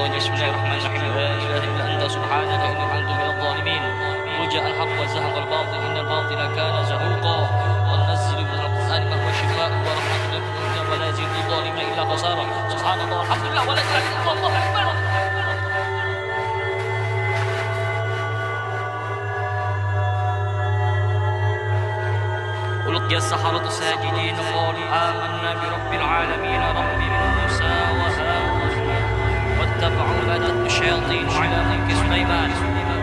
بسم الله الرحمن الرحيم لا إله إلا أنت سبحانك إني كنت من الظالمين قل جاء الحق وزهق الباطل إن الباطل كان زهوقا وننزل من القرآن ما هو شفاء ورحمة للمؤمنين ولا يزيد الظالمين إلا خسارا سبحان الله الحمد لله ولا إله إلا الله الله أكبر. ألقي السحرة ساجدين قالوا آمنا برب العالمين رب موسى وهارون واتبعوا ما تتلو الشياطين على ملك سليمان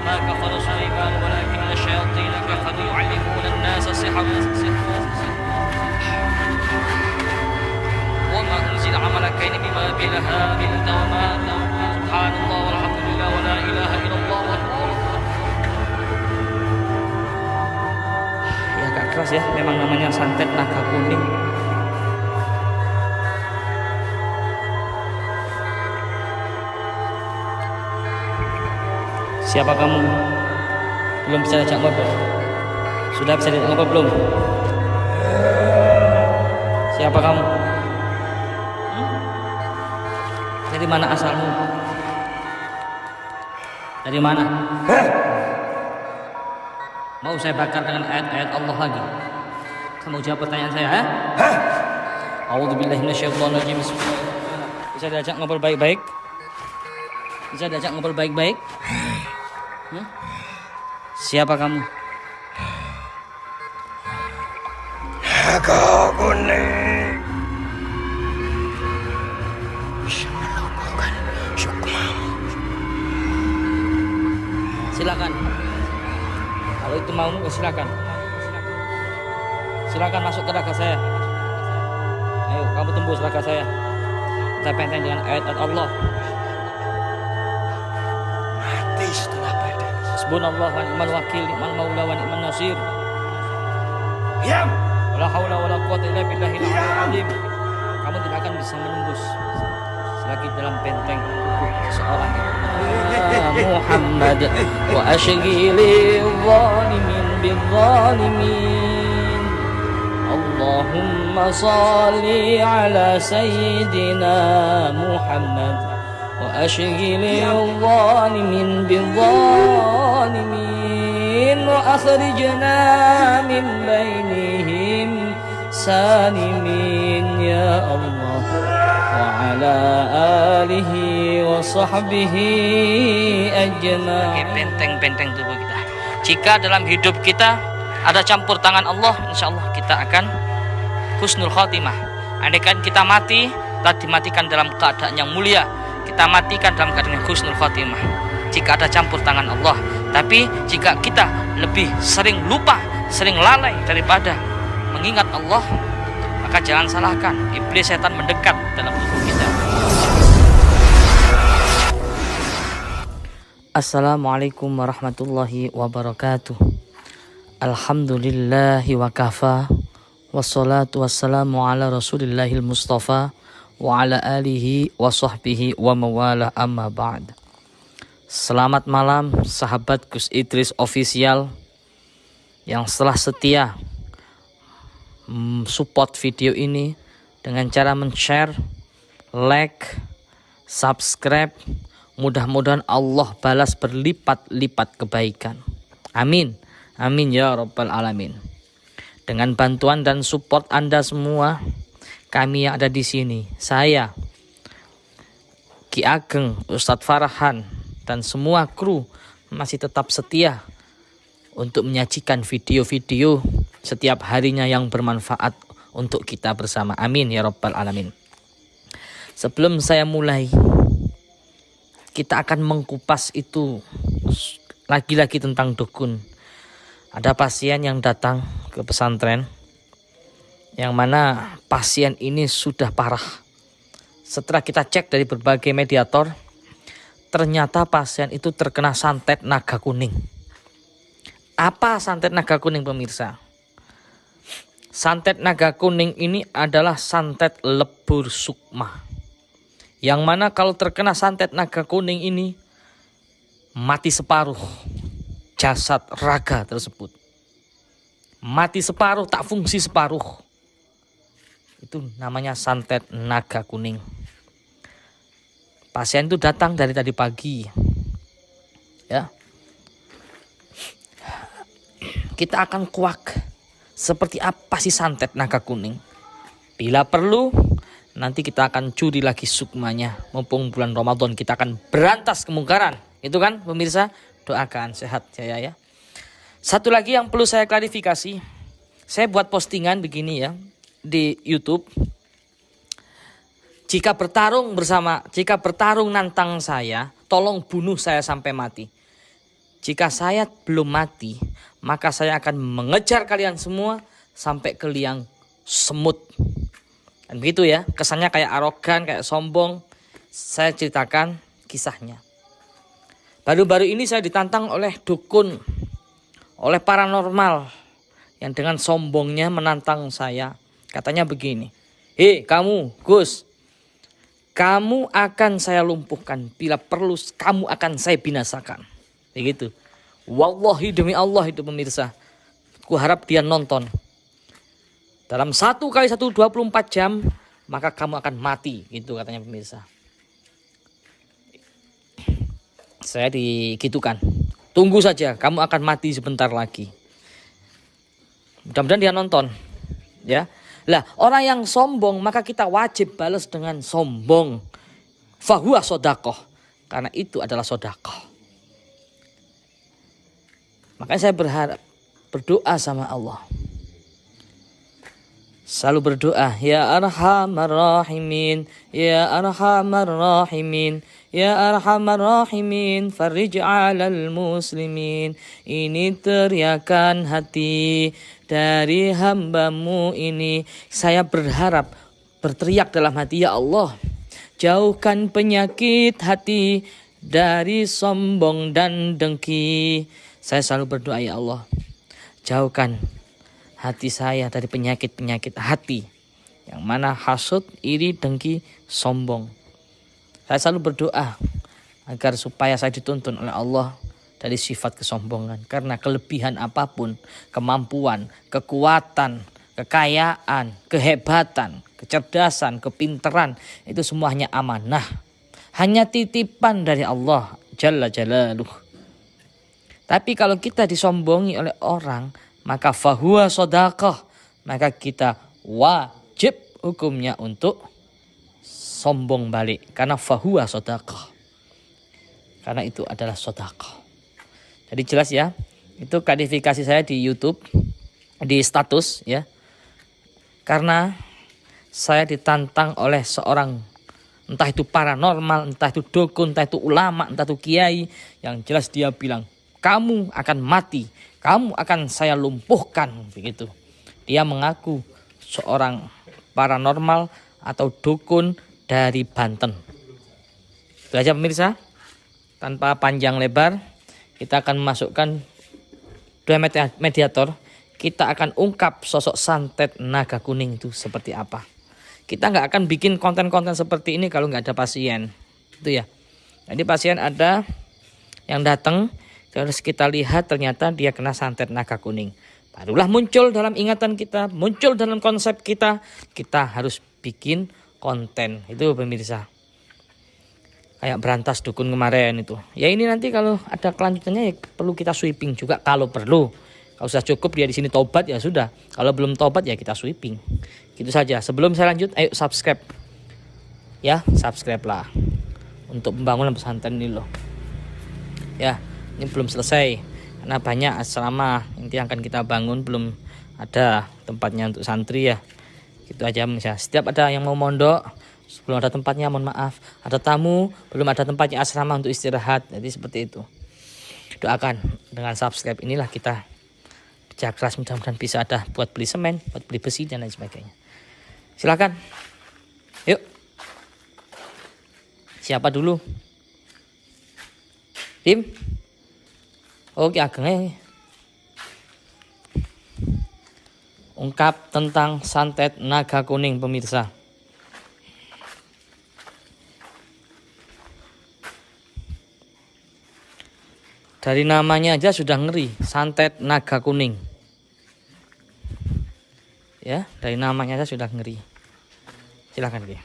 ما كفر سليمان ولكن الشياطين كفروا يعلمون الناس السحر وما أنزل ملكين ببابل هاروت وماروت سبحان الله والحمد لله ولا إله إلا الله أكبر. Ya agak keras ya, memang namanya santet naga kuning. Siapa kamu? Belum bisa diajak ngobrol? Sudah bisa diajak ngobrol belum? Siapa kamu? Dari mana asalmu? Dari mana? Mau saya bakar dengan ayat-ayat Allah lagi? Kamu jawab pertanyaan saya, ha? A'udzubillahi minasyaitonirrajim. Bisa diajak ngobrol baik-baik? Bisa diajak ngobrol baik-baik? Siapa kamu? Naga kuning. Silakan. Kalau itu mau, silakan. Silakan masuk ke raga saya. Ayo, kamu tembus raga saya. Kita penteng dengan ayat-ayat Allah. Mati setelah badan. Hasbunallah wa ni'mal wakil, ni'mal maula wa ni'man nasir. Diam. Wala haula wala quwwata illa billahil aliyyil azim. Kamu tidak akan bisa menembus selagi dalam benteng tubuh seseorang. Muhammad wa ashghili zalimin bil zalimin. Allahumma salli ala sayyidina Muhammad wa ashghili zalimin bil zalimin wa akhrijna min bainihim salimin ya Allah wa ala alihi wa sahbihi ajma'in. Benteng-benteng tubuh kita. Jika dalam hidup kita ada campur tangan Allah, insya Allah kita akan husnul khotimah. Andaikan kita mati, kita dimatikan dalam keadaan yang mulia, kita matikan dalam keadaan yang husnul khotimah. Jika ada campur tangan Allah. Tapi jika kita lebih sering lupa, sering lalai daripada mengingat Allah, maka jangan salahkan iblis setan mendekat dalam tubuh kita. Assalamualaikum warahmatullahi wabarakatuh. Alhamdulillahi wa kafa. Wassalatu wassalamu ala rasulillahil mustafa wa ala alihi wa sahbihi wa mawala amma ba'd. Selamat malam sahabat Gus Idris Official yang setelah setia support video ini dengan cara men-share, like, subscribe. Mudah-mudahan Allah balas berlipat-lipat kebaikan. Amin. Amin ya rabbal alamin. Dengan bantuan dan support Anda semua, kami yang ada di sini, saya, Ki Ageng, Ustadz Farhan, dan semua kru masih tetap setia untuk menyajikan video-video setiap harinya yang bermanfaat untuk kita bersama. Amin ya rabbal alamin. Sebelum saya mulai, kita akan mengkupas itu lagi-lagi tentang dukun. Ada pasien yang datang ke pesantren, yang mana pasien ini sudah parah. Setelah kita cek dari berbagai mediator, ternyata pasien itu terkena santet naga kuning. Apa santet naga kuning pemirsa? Santet naga kuning ini adalah santet lebur sukma. Yang mana kalau terkena santet naga kuning ini, mati separuh jasad raga tersebut. Mati separuh, tak fungsi separuh. Itu namanya santet naga kuning. Pasien itu datang dari tadi pagi. Ya. Kita akan kuak. Seperti apa sih santet naga kuning? Bila perlu, nanti kita akan curi lagi sukmanya. Mumpung bulan Ramadan, kita akan berantas kemungkaran. Itu kan pemirsa? Doakan sehat saya ya. Satu lagi yang perlu saya klarifikasi. Saya buat postingan begini ya di YouTube. Jika bertarung nantang saya, tolong bunuh saya sampai mati. Jika saya belum mati, maka saya akan mengejar kalian semua sampai ke liang semut. Dan begitu ya, kesannya kayak arogan, kayak sombong. Saya ceritakan kisahnya. Baru-baru ini saya ditantang oleh dukun, oleh paranormal yang dengan sombongnya menantang saya. Katanya begini, "Hei kamu, Gus, kamu akan saya lumpuhkan. Bila perlu kamu akan saya binasakan." Begitu. Wallahi demi Allah itu pemirsa. Ku harap dia nonton. Dalam 1 kali 1 24 jam maka kamu akan mati. Gitu katanya pemirsa. Saya digitukan. Tunggu saja, kamu akan mati sebentar lagi. Mudah-mudahan dia nonton. Ya. Lah, orang yang sombong maka kita wajib balas dengan sombong. Fahuwa sodakoh. Karena itu adalah sodakoh. Makanya saya berdoa sama Allah. Selalu berdoa, ya arhamar rahimin, ya arhamar rahimin, ya arhamar rahimin, farij 'alal muslimin. Ini teriakan hati dari hambamu ini. Saya berteriak dalam hati, ya Allah, jauhkan penyakit hati dari sombong dan dengki. Saya selalu berdoa, ya Allah, jauhkan hati saya dari penyakit-penyakit hati. Yang mana hasud, iri, dengki, sombong. Saya selalu berdoa agar supaya saya dituntun oleh Allah dari sifat kesombongan. Karena kelebihan apapun, kemampuan, kekuatan, kekayaan, kehebatan, kecerdasan, kepintaran, itu semuanya amanah. Hanya titipan dari Allah Jalla Jalaluh. Tapi kalau kita disombongi oleh orang, maka fahuwa sodaqah, maka kita wajib hukumnya untuk sombong balik. Karena fahuwa sodaqah. Karena itu adalah sodaqah. Jadi jelas ya, itu klarifikasi saya di YouTube, di status ya. Karena saya ditantang oleh seorang, entah itu paranormal, entah itu dukun, entah itu ulama, entah itu kiai. Yang jelas dia bilang, kamu akan mati, kamu akan saya lumpuhkan, begitu. Dia mengaku seorang paranormal atau dukun dari Banten. Itu aja pemirsa. Tanpa panjang lebar, kita akan masukkan 2 mediator. Kita akan ungkap sosok santet naga kuning itu seperti apa. Kita nggak akan bikin konten-konten seperti ini kalau nggak ada pasien. Itu ya. Jadi pasien ada yang datang, terus kita lihat ternyata dia kena santet naga kuning. Barulah muncul dalam ingatan kita, muncul dalam konsep kita. Kita harus bikin konten. Itu pemirsa. Kayak berantas dukun kemarin itu. Ya ini nanti kalau ada kelanjutannya ya perlu kita sweeping juga kalau perlu. Kalau sudah cukup dia di sini tobat ya sudah. Kalau belum tobat ya kita sweeping. Gitu saja. Sebelum saya lanjut, ayo subscribe. Ya, subscribe lah. Untuk pembangunan pesantren ini loh. Ya. Ini belum selesai karena banyak asrama yang akan kita bangun, belum ada tempatnya untuk santri ya. Gitu aja misalnya. Setiap ada yang mau mondok, belum ada tempatnya, mohon maaf. Ada tamu, belum ada tempatnya asrama untuk istirahat. Jadi seperti itu. Doakan dengan subscribe inilah kita kerja keras, mudah-mudahan bisa ada buat beli semen, buat beli besi dan lain sebagainya. Silakan. Yuk. Siapa dulu? Tim? Oke, agengnya ungkap tentang santet naga kuning pemirsa. Dari namanya aja sudah ngeri, santet naga kuning. Ya, dari namanya aja sudah ngeri. Silakan, Ki.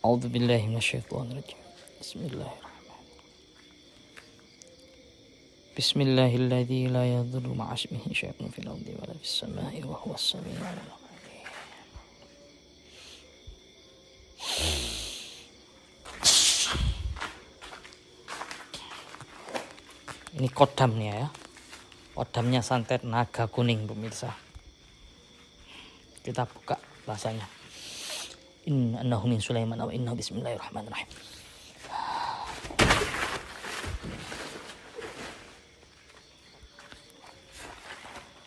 A'udzu billahi minasyaitonir rajim. Bismillahirrahmanirrahim. Bismillahilladzi la yadurru ma'a ismihi syai'un fil ardi wa la fis samai wa huwas samiul 'alim. Ini kodamnya ya. Kodamnya santet naga kuning pemirsa. Kita buka bahasanya. Innahu min Sulaiman wa innahu bismillahirrahmanirrahim.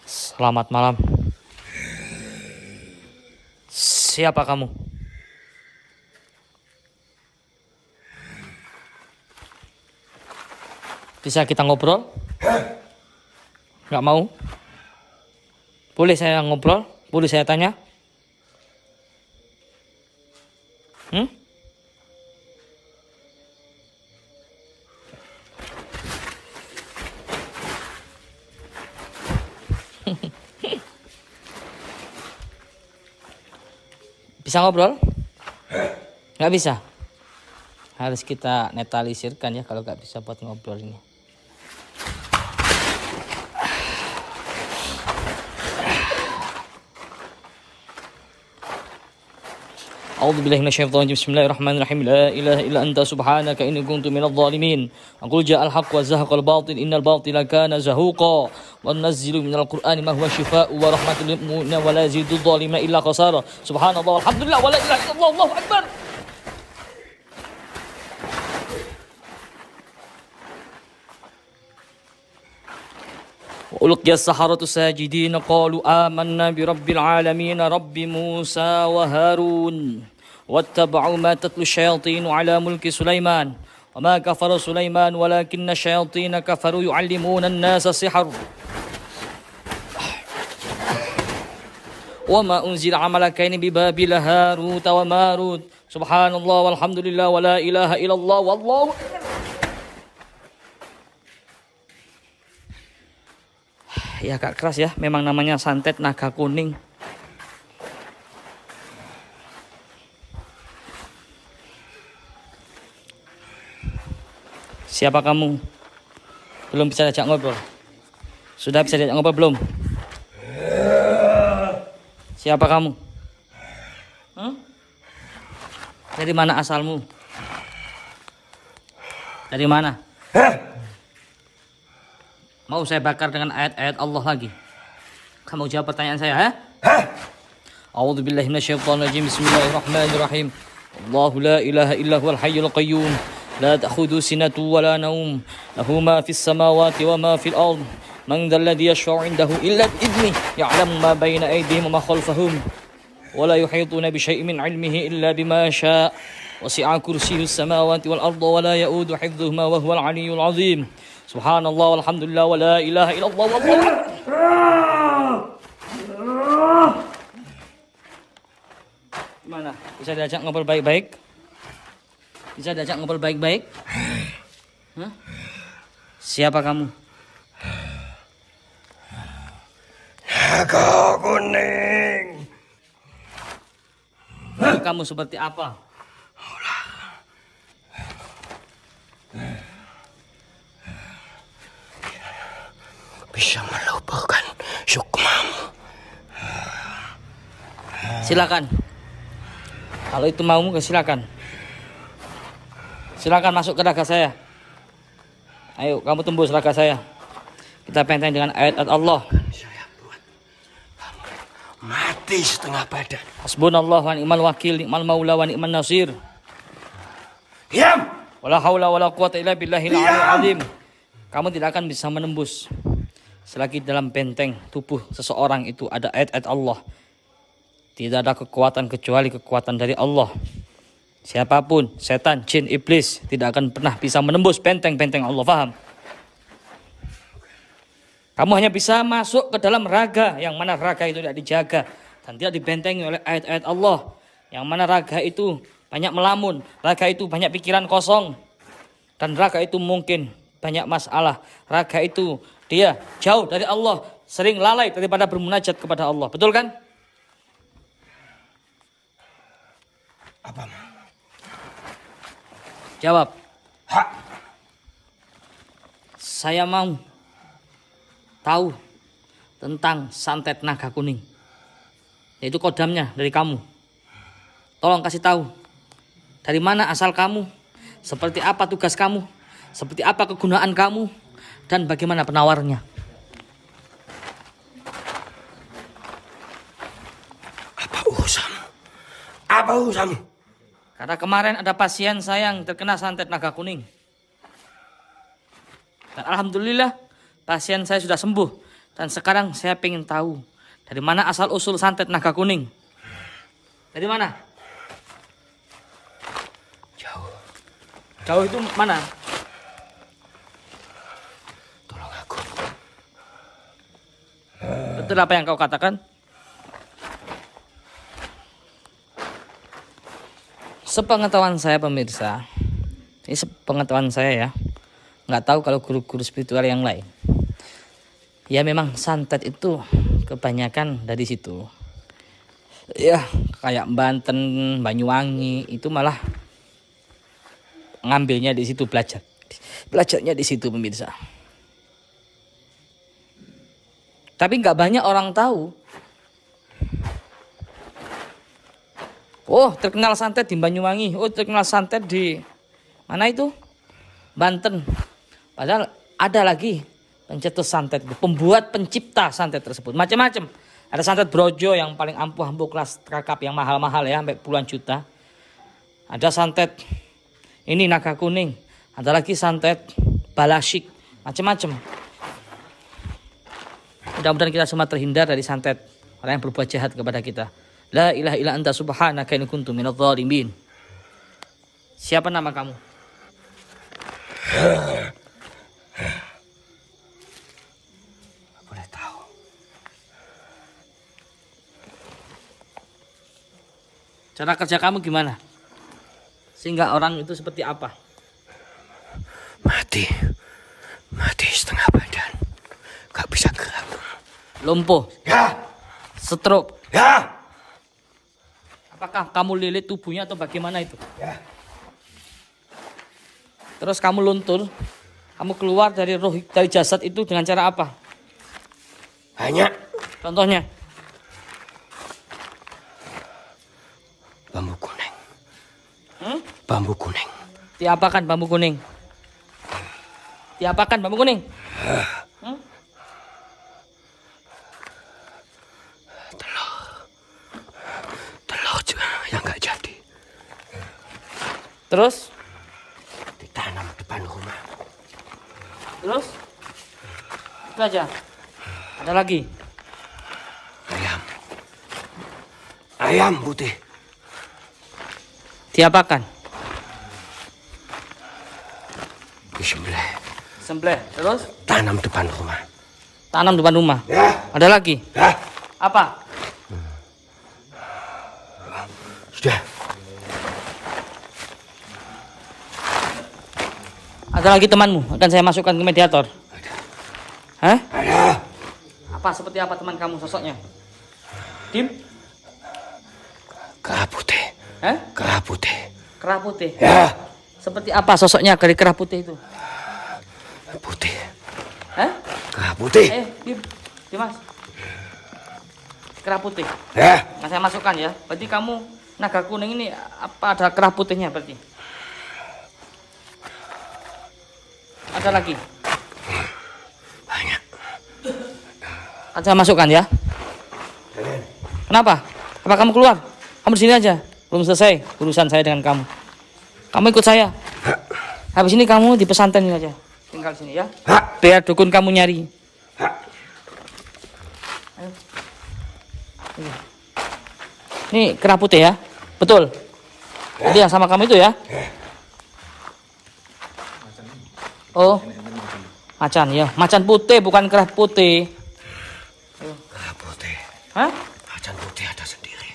Selamat malam. Siapa kamu? Bisa kita ngobrol? Nggak mau? Boleh saya ngobrol? Boleh saya tanya? Bisa ngobrol? Nggak bisa? Harus kita netralisirkan ya kalau nggak bisa buat ngobrol ini. A'udzu billahi minasyaitonir rajim. Bismillahirrahmanirrahim. La ilaha illa anta subhanaka inni kuntu minadh dhalimin. Qul ja'al haqq wa zahaqal batil innal batila kana zahuqa. Wa nunazzilu minal qur'ani ma huwa shifaa'un wa rahmatul lil mu'minina wa la yazidudz dhalimina illa khasara. Subhanallah walhamdulillah wa la ilaha illallah Allahu akbar. وألقي السحرة ساجدين قالوا آمنا برب العالمين رب موسى وهارون واتبعوا ما تتلو الشياطين على ملك سليمان وما كفر سليمان ولكن الشياطين كفروا يعلمون الناس السحر وما أنزل على ملكين ببابل هاروت وماروت سبحان الله والحمد لله ولا إله إلا الله والله Ya agak keras ya, memang namanya santet naga kuning. Siapa kamu? Belum bisa diajak ngobrol? Sudah bisa diajak ngobrol belum? Siapa kamu? Dari mana asalmu? Dari mana? Mau saya bakar dengan ayat-ayat Allah lagi? Kamu jawab pertanyaan saya, ha? A'udzu billahi minasyaitonir rajim. Bismillahirrahmanirrahim. Allahu la ilaha illa huwal hayyul qayyum. La ta'khudhuhu sinatun wa la nawm. Lahu ma fis samawati wa ma fil ard. Man dhal ladzi yashfa'u 'indahu illa bi'idhnihi. Ya'lamu ma bayna aydihim wa ma khalfahum. Wa la yuhituna bi syai'in min 'ilmihi illa bima syaa'. Wasi'a kursiyyuhus samawati wal arda wa la ya'udu hifdhuhuma wa huwal 'aliyyul 'azim. Subhanallah walhamdulillah wa la ilaha illallah wallahu akbar. Gimana? Bisa diajak ngobrol baik-baik? Bisa diajak ngobrol baik-baik? Hah? Siapa kamu? Naga kuning. Kamu seperti apa? Bisa melumpuhkan sukmamu. Silakan. Kalau itu maumu, silakan. Silakan masuk ke raga saya. Ayo, kamu tembus raga saya. Kita penteng dengan ayat-ayat Allah. Saya buat mati setengah badan. Hasbunallah wa ni'mal wakil, ni'mal maula wa ni'man nasir. Diam. Wala haula wala quwata illa billahil aliyyil azim. Kamu tidak akan bisa menembus selagi dalam benteng tubuh seseorang itu ada ayat-ayat Allah. Tidak ada kekuatan kecuali kekuatan dari Allah. Siapapun, setan, jin, iblis tidak akan pernah bisa menembus benteng-benteng Allah. Faham? Kamu hanya bisa masuk ke dalam raga, yang mana raga itu tidak dijaga dan tidak dibentengi oleh ayat-ayat Allah. Yang mana raga itu banyak melamun, raga itu banyak pikiran kosong, dan raga itu mungkin banyak masalah. Raga itu dia jauh dari Allah, sering lalai daripada bermunajat kepada Allah. Betul kan? Apa? Jawab. Hak. Saya mau tahu tentang santet naga kuning. Yaitu kodamnya dari kamu. Tolong kasih tahu. Dari mana asal kamu? Seperti apa tugas kamu? Seperti apa kegunaan kamu? Dan bagaimana penawarnya? Apa urusanmu? Apa urusanmu? Karena kemarin ada pasien saya yang terkena santet naga kuning. Dan alhamdulillah pasien saya sudah sembuh. Dan sekarang saya ingin tahu dari mana asal usul santet naga kuning. Dari mana? Jauh. Jauh itu mana? Tolong aku. Betul apa yang kau katakan? Sepengetahuan saya pemirsa, ini sepengetahuan saya ya, nggak tahu kalau guru-guru spiritual yang lain. Ya memang santet itu kebanyakan dari situ. Ya kayak Banten, Banyuwangi itu malah ngambilnya di situ, belajarnya di situ pemirsa. Tapi nggak banyak orang tahu. Oh terkenal santet di Banyuwangi, oh terkenal santet di mana itu? Banten. Padahal ada lagi pencetus santet, pembuat pencipta santet tersebut. Macam-macam. Ada santet Brojo yang paling ampuh kelas kakap yang mahal-mahal ya, sampai puluhan juta. Ada santet ini naga kuning. Ada lagi santet Balasik. Macam-macam. Mudah-mudahan kita semua terhindar dari santet orang yang berbuat jahat kepada kita. La ilaha illa anta subhanaka inni kuntu minadh dhalimin. Siapa nama kamu? Boleh tahu. Cara kerja kamu gimana? Sehingga orang itu seperti apa? Mati setengah badan. Gak bisa gerak. Lumpuh, Ya. stroke. Ya. Apakah kamu lilit tubuhnya atau bagaimana itu? Ya. Terus kamu luntur, kamu keluar dari roh, dari jasad itu dengan cara apa? Hanya Contohnya? bambu kuning. Bambu kuning. Diapakan bambu kuning? Diapakan bambu kuning? Telur juga yang gak jadi. Terus? Ditanam depan rumah. Terus? Itu aja. Ada lagi? Ayam putih. Diapakan? Disembelih. Sembelih. Terus? Tanam depan rumah. Tanam depan rumah. Ya. Ada lagi? Ya. Apa? Sudah. Ada lagi temanmu? Akan saya masukkan ke mediator. Hah? Ada. Apa seperti apa teman kamu sosoknya? Dim? Kerah putih. Hah? Kerah putih. Kerah putih. Ya. Seperti apa sosoknya dari kerah putih itu? Putih. Hah? Kerah putih. Dim. Dimas. Kerah putih. Ya. Nah, saya masukkan ya. Berarti kamu naga kuning ini apa ada kerah putihnya berarti? Ada lagi? Banyak. Akan saya masukkan ya. Kenapa? Apa kamu keluar? Kamu di sini aja. Belum selesai urusan saya dengan kamu. Kamu ikut saya. Habis ini kamu di pesantren ini aja. Tinggal di sini ya. Biar dukun kamu nyari. Ayo. Ini kerah putih ya. Betul. Jadi yang sama kamu itu ya. Oh. Macan ya. Macan putih bukan kerah putih. Kerah putih. Hah? Macan putih ada sendiri.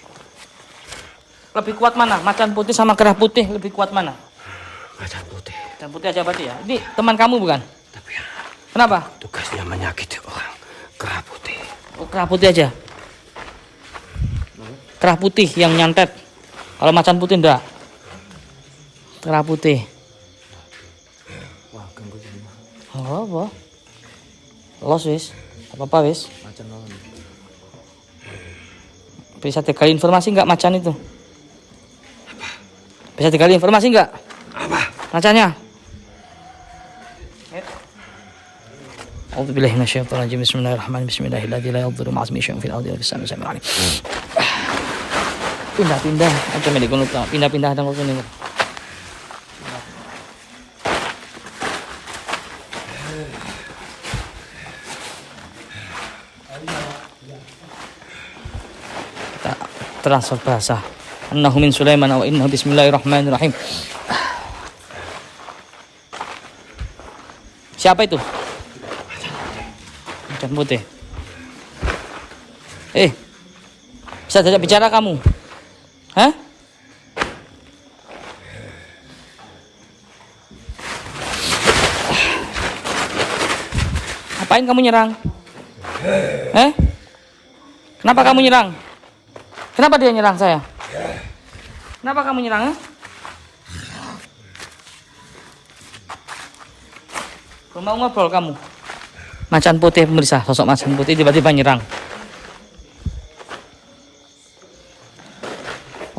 Lebih kuat mana? Macan putih sama kerah putih lebih kuat mana? Macan putih. Macan putih aja berarti ya. Ini teman kamu bukan? Tapi ya, Kenapa? tugasnya menyakiti orang. Kerah putih. Oh, kerah putih aja. Kerah putih yang nyantet. Kalau macan putih enggak. Kerah putih. Apa? Los wis. Apa wis? Macan lawan. Bisa digali informasi nggak macan itu? Bisa digali informasi nggak? Apa? Macannya? A'udzubillahi minasyaitonir rajim. Bismillahirrahmanirrahim. Bismillahirrahmanirrahim. La yadhurru ma'a ismihi syai'un fil ardi wa fis samaa'i. Pindah-pindah. Aja meli kono pindah-pindah nang kono. Transfer bahasa. Innahu min Sulaiman wa innahu bismillahirrahmanirrahim. Siapa itu? Macan putih. Bisa tidak bicara kamu? Hah? Apain kamu nyerang? Kenapa kamu nyerang? Kenapa dia nyerang saya? Kenapa kamu nyerang? Mau ngobrol kamu? Macan putih pemirsa, sosok macan putih tiba-tiba nyerang.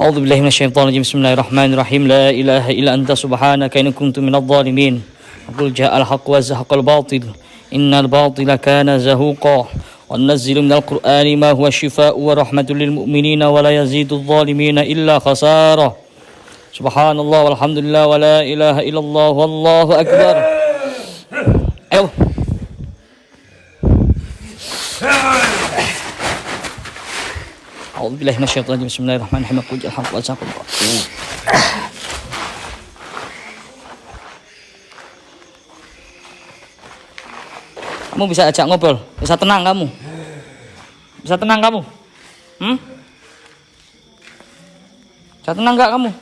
A'udzubillahi minasyaitonir rajim. Bismillahirrahmanirrahim. La ilaha illa anta subhanaka inni kuntu minadh dhalimin. Qul ja'al haqqu wa zahaqal batil. Innal batila kana zahuqa. وننزل من القرآن ما هو شفاء ورحمة للمؤمنين ولا يزيد الظالمين إلا خسارة سبحان الله والحمد لله ولا إله إلا الله والله أكبر. Ayo. أعوذ بالله من الشيطان الرجيم. بسم الله الرحمن الرحيم. قل جاء الحق وزهق الباطل. Kamu bisa ajak ngobrol, bisa tenang kamu. Bisa tenang kamu? Bisa tenang nggak kamu?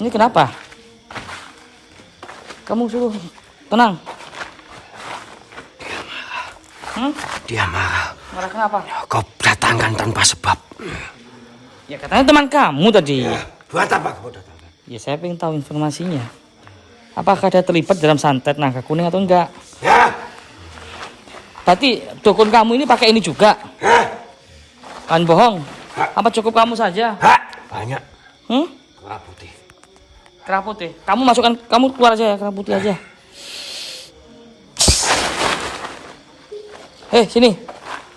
Ini kenapa? Kamu suruh tenang. Dia marah. Marah kenapa? Kau datangkan tanpa sebab. Ya katanya teman kamu tadi. Buat apa kau datangkan? Ya saya pengen tahu informasinya. Apakah dia terlibat dalam santet naga kuning atau enggak? Ya. Berarti dukun kamu ini pakai ini juga? Kan bohong? Apa cukup kamu saja? Banyak. Kerah putih. Kerah putih. Kamu masukkan, kamu keluar aja ya, kerah putih aja. Sini.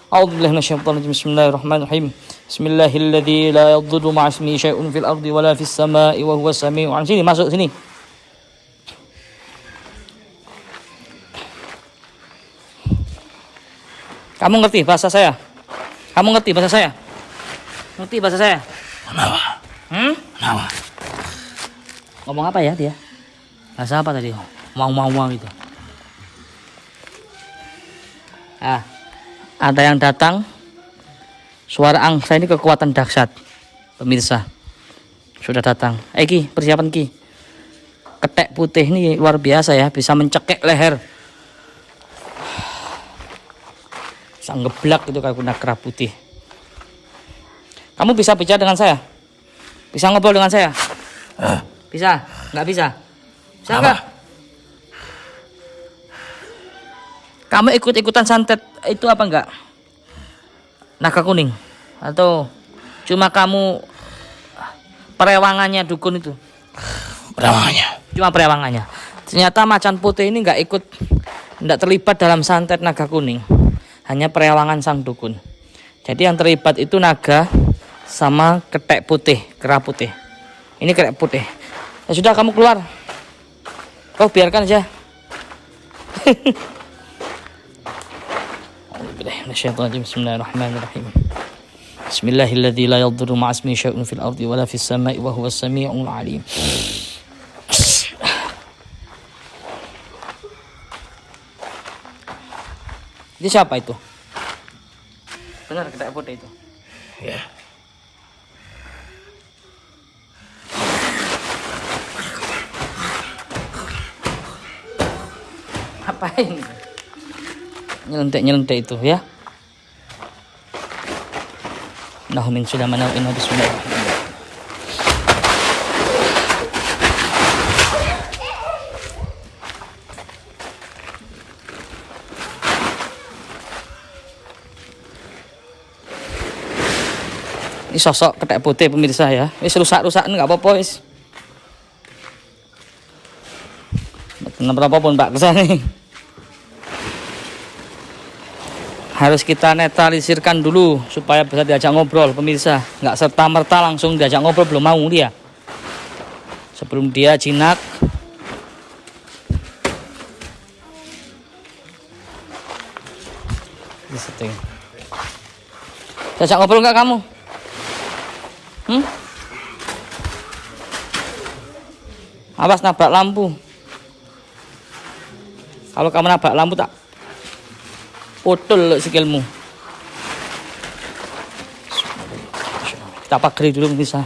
A'udzubillahi minasyaitonir rajim. Bismillahirrahmanirrahim. Bismillahilladzi la yadhurru ma'a ismihi syai'un fil ardi wala fis samaa'i wa huwas samii'ul 'alim. Sini, masuk sini. Kamu ngerti bahasa saya? Kamu ngerti bahasa saya? Ngerti bahasa saya? Kenapa? Kenapa? Ngomong apa ya dia? Bahasa apa tadi? Mau gitu. Ada yang datang. Suara angsa ini kekuatan dahsyat. Pemirsa, sudah datang. Ki, persiapan Ki. Ketek putih ini luar biasa ya, bisa mencekik leher. Bisa ngeblak itu kayak guna kerah putih. Kamu bisa bicara dengan saya? Bisa ngobrol dengan saya? Bisa? Nggak bisa? Bisa nggak? Kamu ikut-ikutan santet itu apa enggak? Naga kuning? Atau cuma kamu perewangannya dukun itu? Perewangannya. Cuma perewangannya. Ternyata macan putih ini nggak ikut, nggak terlibat dalam santet naga kuning. Hanya perewangan sang dukun. Jadi yang terlibat itu naga sama ketek putih, kerah putih. Ini ketek putih. Ya sudah, kamu keluar. Kau biarkan aja. Bismillahirrahmanirrahim. Bismillahilladzi la yadhurru ma'a ismihi syai'un fil ardi wala fis samaa'i wa huwas samii'ul 'aliim. Itu siapa itu? Benar ketek putih itu? Ya. Ngapain? Nyelentek itu ya. Innahu min Sulaiman wa innahu bismillahirrahmanirrahim. Ini sosok kethek putih pemirsa ya. Wis rusak-rusakan nggak apa-apa wis. Berapa pun Pak kesana. Harus kita netralisirkan dulu supaya bisa diajak ngobrol pemirsa. Nggak serta-merta langsung diajak ngobrol, belum mau dia. Sebelum dia jinak. Disetting. Diajak ngobrol nggak kamu? Awas nabrak lampu. Kalau kamu nabrak lampu tak potol sikilmu. Kita pagari dulu bisa.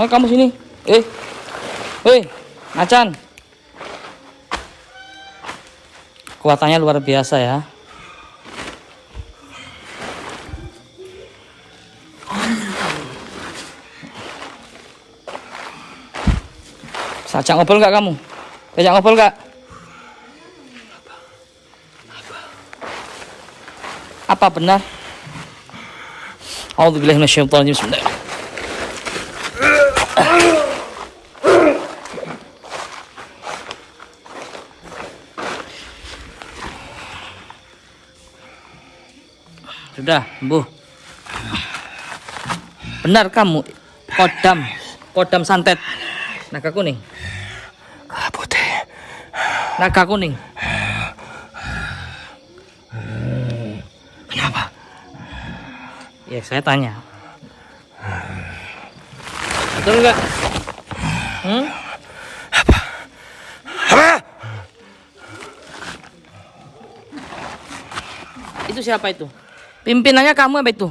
Oh, kamu sini. Macan. Kekuatannya luar biasa ya. Sajak ngobrol nggak kamu? Sajak ngobrol nggak? Apa benar? A'udzubillahi minasyaitonir rajim. Bismillah. Sudah, Bu. Benar kamu kodam santet naga kuning. Putih. Naga kuning. Kenapa? Ya, saya tanya. Betul enggak? Apa? Itu siapa itu? Pimpinannya kamu apa itu?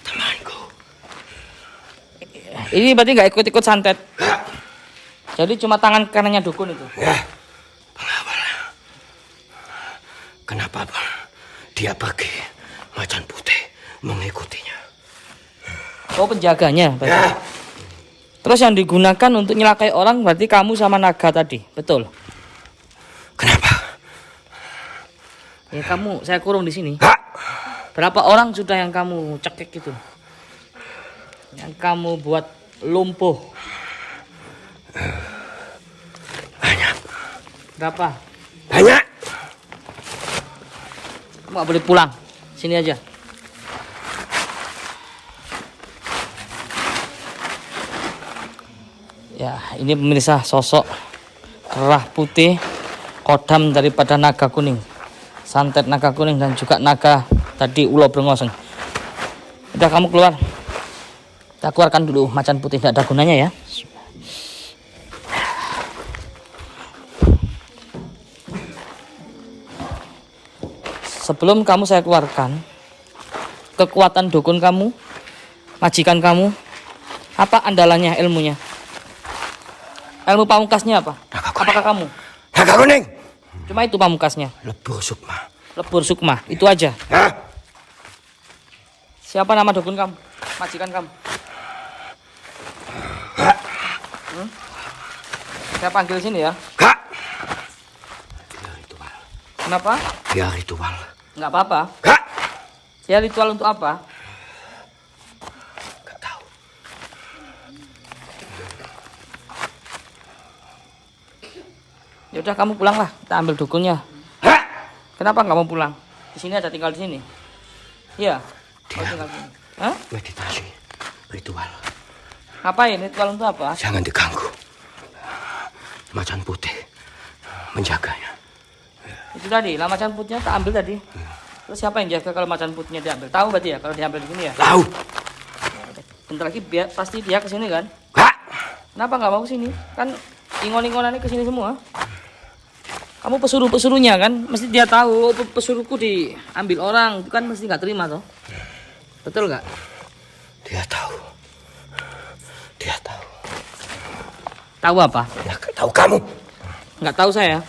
Temanku. Ini berarti nggak ikut-ikut santet. Jadi cuma tangan kanannya dukun itu. Ya. Kenapa Bang? Dia pergi, macan putih mengikutinya. Oh, penjaganya berarti. Ya. Terus yang digunakan untuk nyelakai orang berarti kamu sama naga tadi, betul? Kenapa? Ya kamu, saya kurung di sini. Ha? Berapa orang sudah yang kamu cekik itu? Yang kamu buat lumpuh? Banyak. Berapa? Banyak. Kamu nggak boleh pulang. Sini aja. Ya, ini pemirsa sosok kerah putih, kodam daripada naga kuning, santet naga kuning dan juga naga tadi ulo brengoseng. Udah kamu keluar. Kita keluarkan dulu macan putih, tidak ada gunanya ya. Sebelum kamu saya keluarkan, kekuatan dukun kamu, majikan kamu, apa andalannya ilmunya? Ilmu pamungkasnya apa? Apakah kamu? Naga kuning. Cuma itu pamungkasnya. Lebur sukma. Lebur sukma, itu aja. Hah? Siapa nama dukun kamu? Majikan kamu? Saya panggil sini ya. Kak. Dia ritual. Kenapa? Dia ritual. Nggak apa-apa. Kak. Ya ritual untuk apa? Gak tahu. Ya udah kamu pulanglah, kita ambil dukunnya. Hah? Kenapa nggak mau pulang? Di sini aja, tinggal di sini. Iya. Dia Tinggal di sini. Hah? meditasi. Ritual. Ngapain? Ritual untuk apa? Jangan diganggu. Macan putih menjaganya. Itu tadi, lah macan putihnya tak ambil tadi. Terus siapa yang jaga kalau macan putihnya diambil? Tahu berarti ya kalau diambil di sini ya? Tahu. Bentar lagi pasti dia kesini kan? Kak. Kenapa nggak mau kesini? Kan ingon-ingonannya kesini semua. Kamu pesuruh-pesuruhnya kan? Mesti dia tahu pesuruhku diambil orang. Itu kan mesti nggak terima toh. Betul nggak? Dia tahu. Dia tahu. Tahu apa? Ya, tahu Tahu kamu? Nggak tahu saya.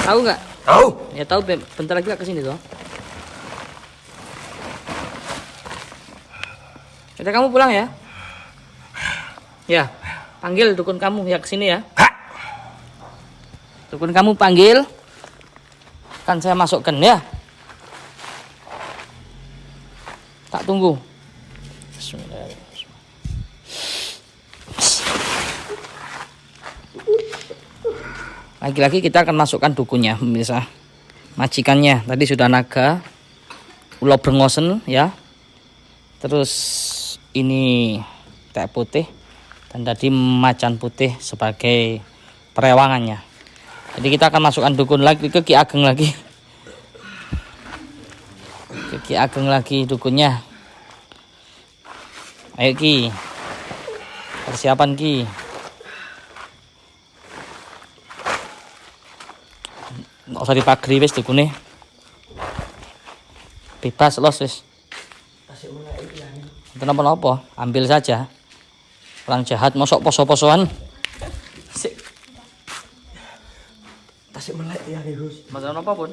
Tahu nggak? Tahu. Ya tahu, bentar lagi ke sini toh. Udah kamu pulang ya? Ya, panggil dukun kamu ya ke sini ya. Hah? Dukun kamu panggil. Kan saya masukkan ya. Tak tunggu. Bismillahirrahmanirrahim. Lagi-lagi kita akan masukkan dukunnya, pemirsa. Majikannya tadi sudah naga, ulo brengosen ya. Terus ini teh putih dan tadi macan putih sebagai perewangannya. Jadi kita akan masukkan dukun lagi ke Ki Ageng lagi. Ke Ki Ageng lagi dukunnya. Ayo Ki. Persiapan Ki. Nggak usah dipagri wis dukune. Bebas los wis. Kenapa-napa, ambil saja. Orang jahat mosok poso-posoan. Tasik melek ya Gus. Masalah apa pun?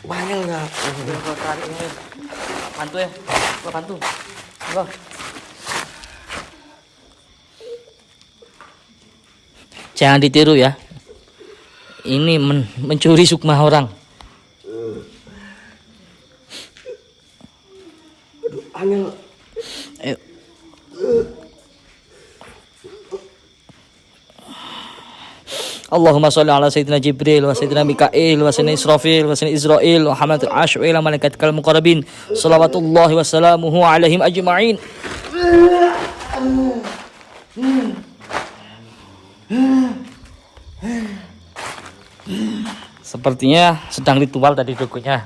Wangel enggak? Gua tarik ini. Bantu ya. Gua bantu. Gua. Jangan ditiru ya. Ini mencuri sukma orang. Aduh, angel. Ayo. Allahumma sholli ala sayyidina Jibril wa sayyidina Mikail wa sayyidina Israfil wa sayyidina Israil wa hamatul ashwi ila malaikatil muqarrabin salawatullahi wa salamuhu alaihim ajma'in. Sepertinya sedang ritual tadi dukunya.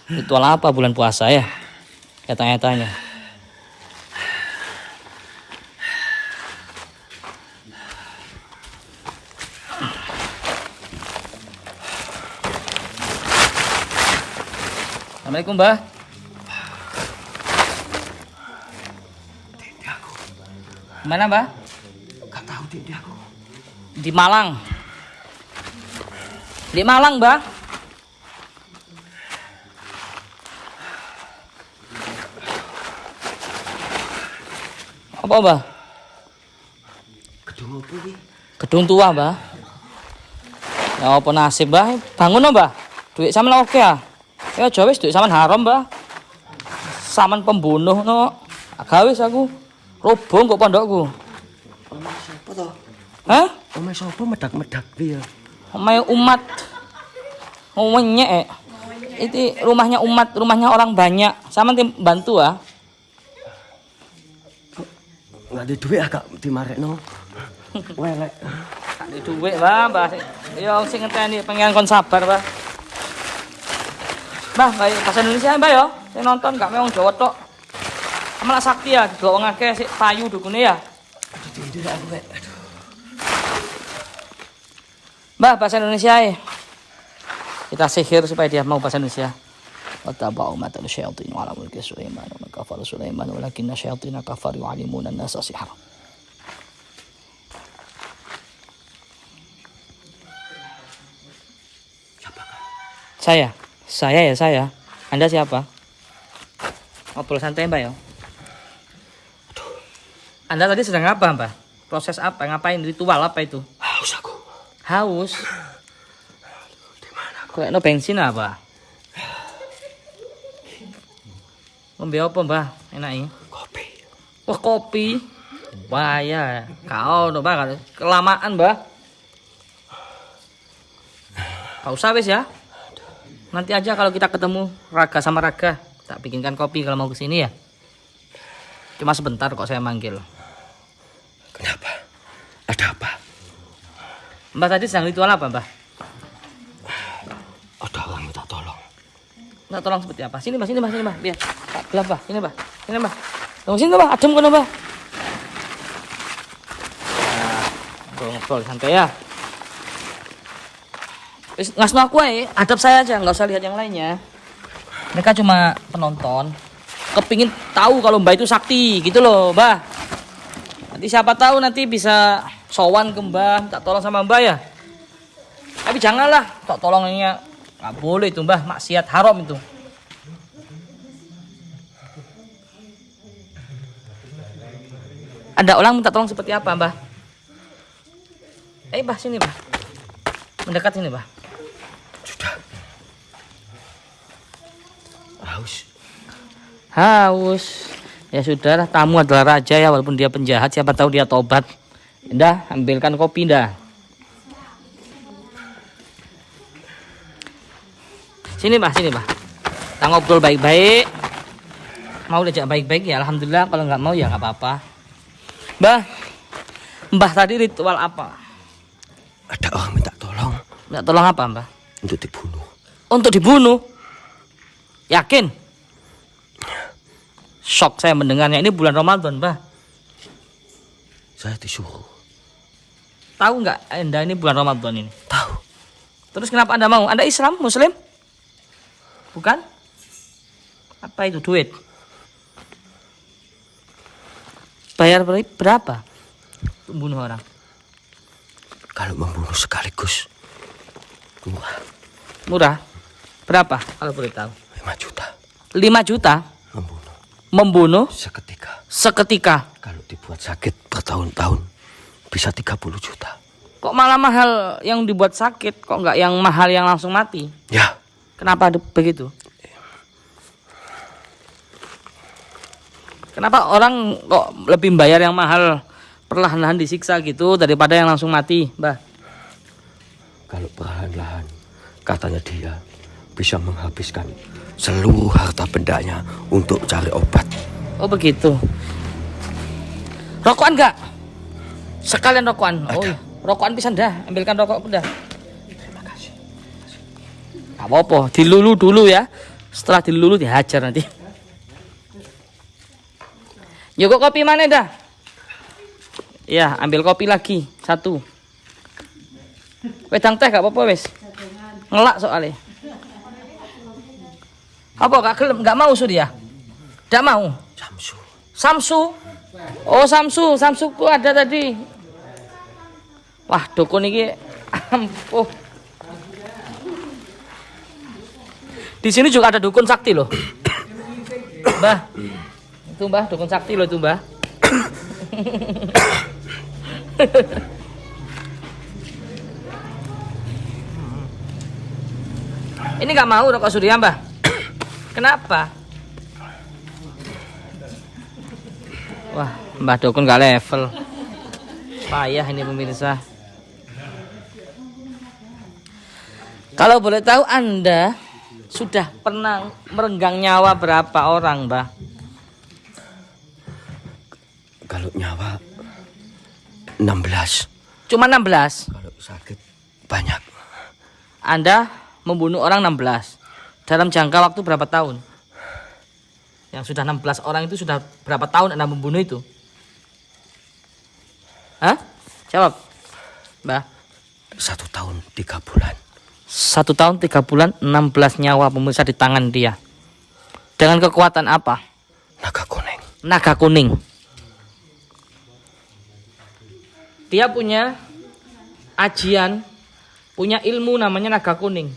Ritual apa bulan puasa ya? Ya tanya-tanya. Assalamualaikum, Mbah. Mana, Mbah? Gak tahu tidak aku. Di Malang. Di Malang, Mbah. Apa, Mbah? Gedung apa iki? Gedung tua, Mbah. Ya apa nasib, Mbah? Bangun, Mbah. Duit sampean oke ya? Ya aja wis duit sampean haram, Mbah. Sampean pembunuh no. Gawe wis aku. Robong kok pondokku. Omah sapa to? Hah? Omah sapa medak-medak piye? Omah umat. Ngonyek. Itu rumahnya umat, rumahnya orang banyak. Sampean tim bantu ah. Enggak ada duit agak dimarekno. Welek. Tak ada duit, Mbah. Ya sing ngenteni pengen kon sabar, Mbah. Mbah, baik bahasa Indonesia, Mbah ya. Saya nonton gak memang Jawa tok. Malah sakti ya, digawa wong akeh sik payu dukune ya. Tidur aku wek. Aduh. Mbah, bahasa Indonesia ya. Kita sihir supaya dia mau bahasa Indonesia. Wattaba'u ma tatlu syayatin 'ala mulki Sulaiman wa kafara Sulaiman walakinna syayatina kafaru yu'allimuna an-nasa sihr. Saya ya saya. Anda siapa? Ngobrol santai, Mbak ya. Anda tadi sedang apa, Mbak? Proses apa? Ngapain? Ritual apa itu? Haus aku. Haus. Di mana aku? Kok no bensin apa? Ngombe apa, Mbah? Enake. Kopi. Wah, kopi. Wah, ya. Kau no, Mbah. Kelamaan, Mbah. Kau usah wis ya. Nanti aja kalau kita ketemu Raga sama Raga, tak bikinkan kopi kalau mau kesini ya. Cuma sebentar kok saya manggil. Kenapa? Ada apa? Mbah tadi sedang ritual apa, Mbah? Ada orang minta tolong. Nah, tolong seperti apa? Sini, Mbah, sini, Mbah, sini, Mbah. Biar tak gelap, Mbah. Sini, Mbah. Sini, Mbah. Tunggu sini, Mbah. Adem kono, Mbah. Nah, ngobrol santai ya. Ngasno aku aja, hadap saya aja, nggak usah lihat yang lainnya. Mereka cuma penonton, kepingin tahu kalau Mbah itu sakti, gitu loh, Mbah. Nanti Nanti siapa tahu nanti bisa sowan ke Mbah, tak tolong sama Mbah ya. Tapi janganlah tak tolongnya, nggak boleh itu Mbah, maksiat haram itu. Ada orang minta tolong seperti apa Mbah? Mbah sini Mbah, mendekat sini Mbah. Sudah. Haus. Ya sudahlah, tamu adalah raja ya, walaupun dia penjahat, siapa tahu dia tobat. Dah, ambilkan kopi dah. Sini Mbah, sini Mbah. Kita ngobrol baik-baik. Mau diajak baik-baik ya, alhamdulillah. Kalau nggak mau ya nggak apa-apa. Mbah tadi ritual apa? Ada orang minta tolong. Minta tolong apa Mbah? Untuk dibunuh. Untuk dibunuh? Yakin? Shock saya mendengarnya. Ini bulan Ramadan Mbah. Saya disuruh. Tahu nggak Anda ini bulan Ramadan ini? Tahu. Terus kenapa Anda mau? Anda Islam, Muslim? Bukan? Apa itu duit? Bayar berapa? Untuk bunuh orang. Kalau membunuh sekaligus murah. Murah? Berapa kalau boleh tahu? 5 juta. 5 juta? Membunuh Membunuh seketika. seketika. Kalau dibuat sakit bertahun-tahun bisa 30 juta. Kok malah mahal yang dibuat sakit? Kok nggak yang mahal yang langsung mati? Ya. Kenapa begitu? Kenapa orang kok lebih bayar yang mahal perlahan-lahan disiksa gitu daripada yang langsung mati, Mbah? Kalau perlahan-lahan, katanya dia bisa menghabiskan seluruh harta bendanya untuk cari obat. Oh begitu. Rokokan nggak? Sekalian rokokan. Ada. Oh iya. Rokokan pisan dah. Ambilkan rokok dah. Terima kasih. Gak apa-apa. Dilulu dulu ya. Setelah dilulu dihajar nanti. Yuk kopi mana dah? Ya, ambil kopi lagi 1. Wedang teh gak apa-apa wes. Ngelak soalnya. Apa gak gelem? Gak mau Surya? Gak mau? Samsu. Samsu? Oh Samsu, Samsuku ada tadi. Wah dukun ini ampuh. Di sini juga ada dukun sakti loh. Mbah. Itu Mbah, dukun sakti loh itu Mbah. Ini nggak mau rokok Surya Mbah. Kenapa? Wah, Mbah dukun nggak level. Payah ini pemirsa. Kalau boleh tahu Anda sudah pernah merenggang nyawa berapa orang, Mbah? Kalau nyawa 16. Cuma 16. Kalau sakit banyak. Anda membunuh orang 16. Dalam jangka waktu berapa tahun? Yang sudah 16 orang itu sudah berapa tahun Anda membunuh itu? Hah? Jawab. Mbah. 1 tahun 3 bulan. 1 tahun 3 bulan 16 nyawa pemirsa di tangan dia. Dengan kekuatan apa? Naga kuning. Naga kuning. Dia punya ajian, punya ilmu namanya naga kuning.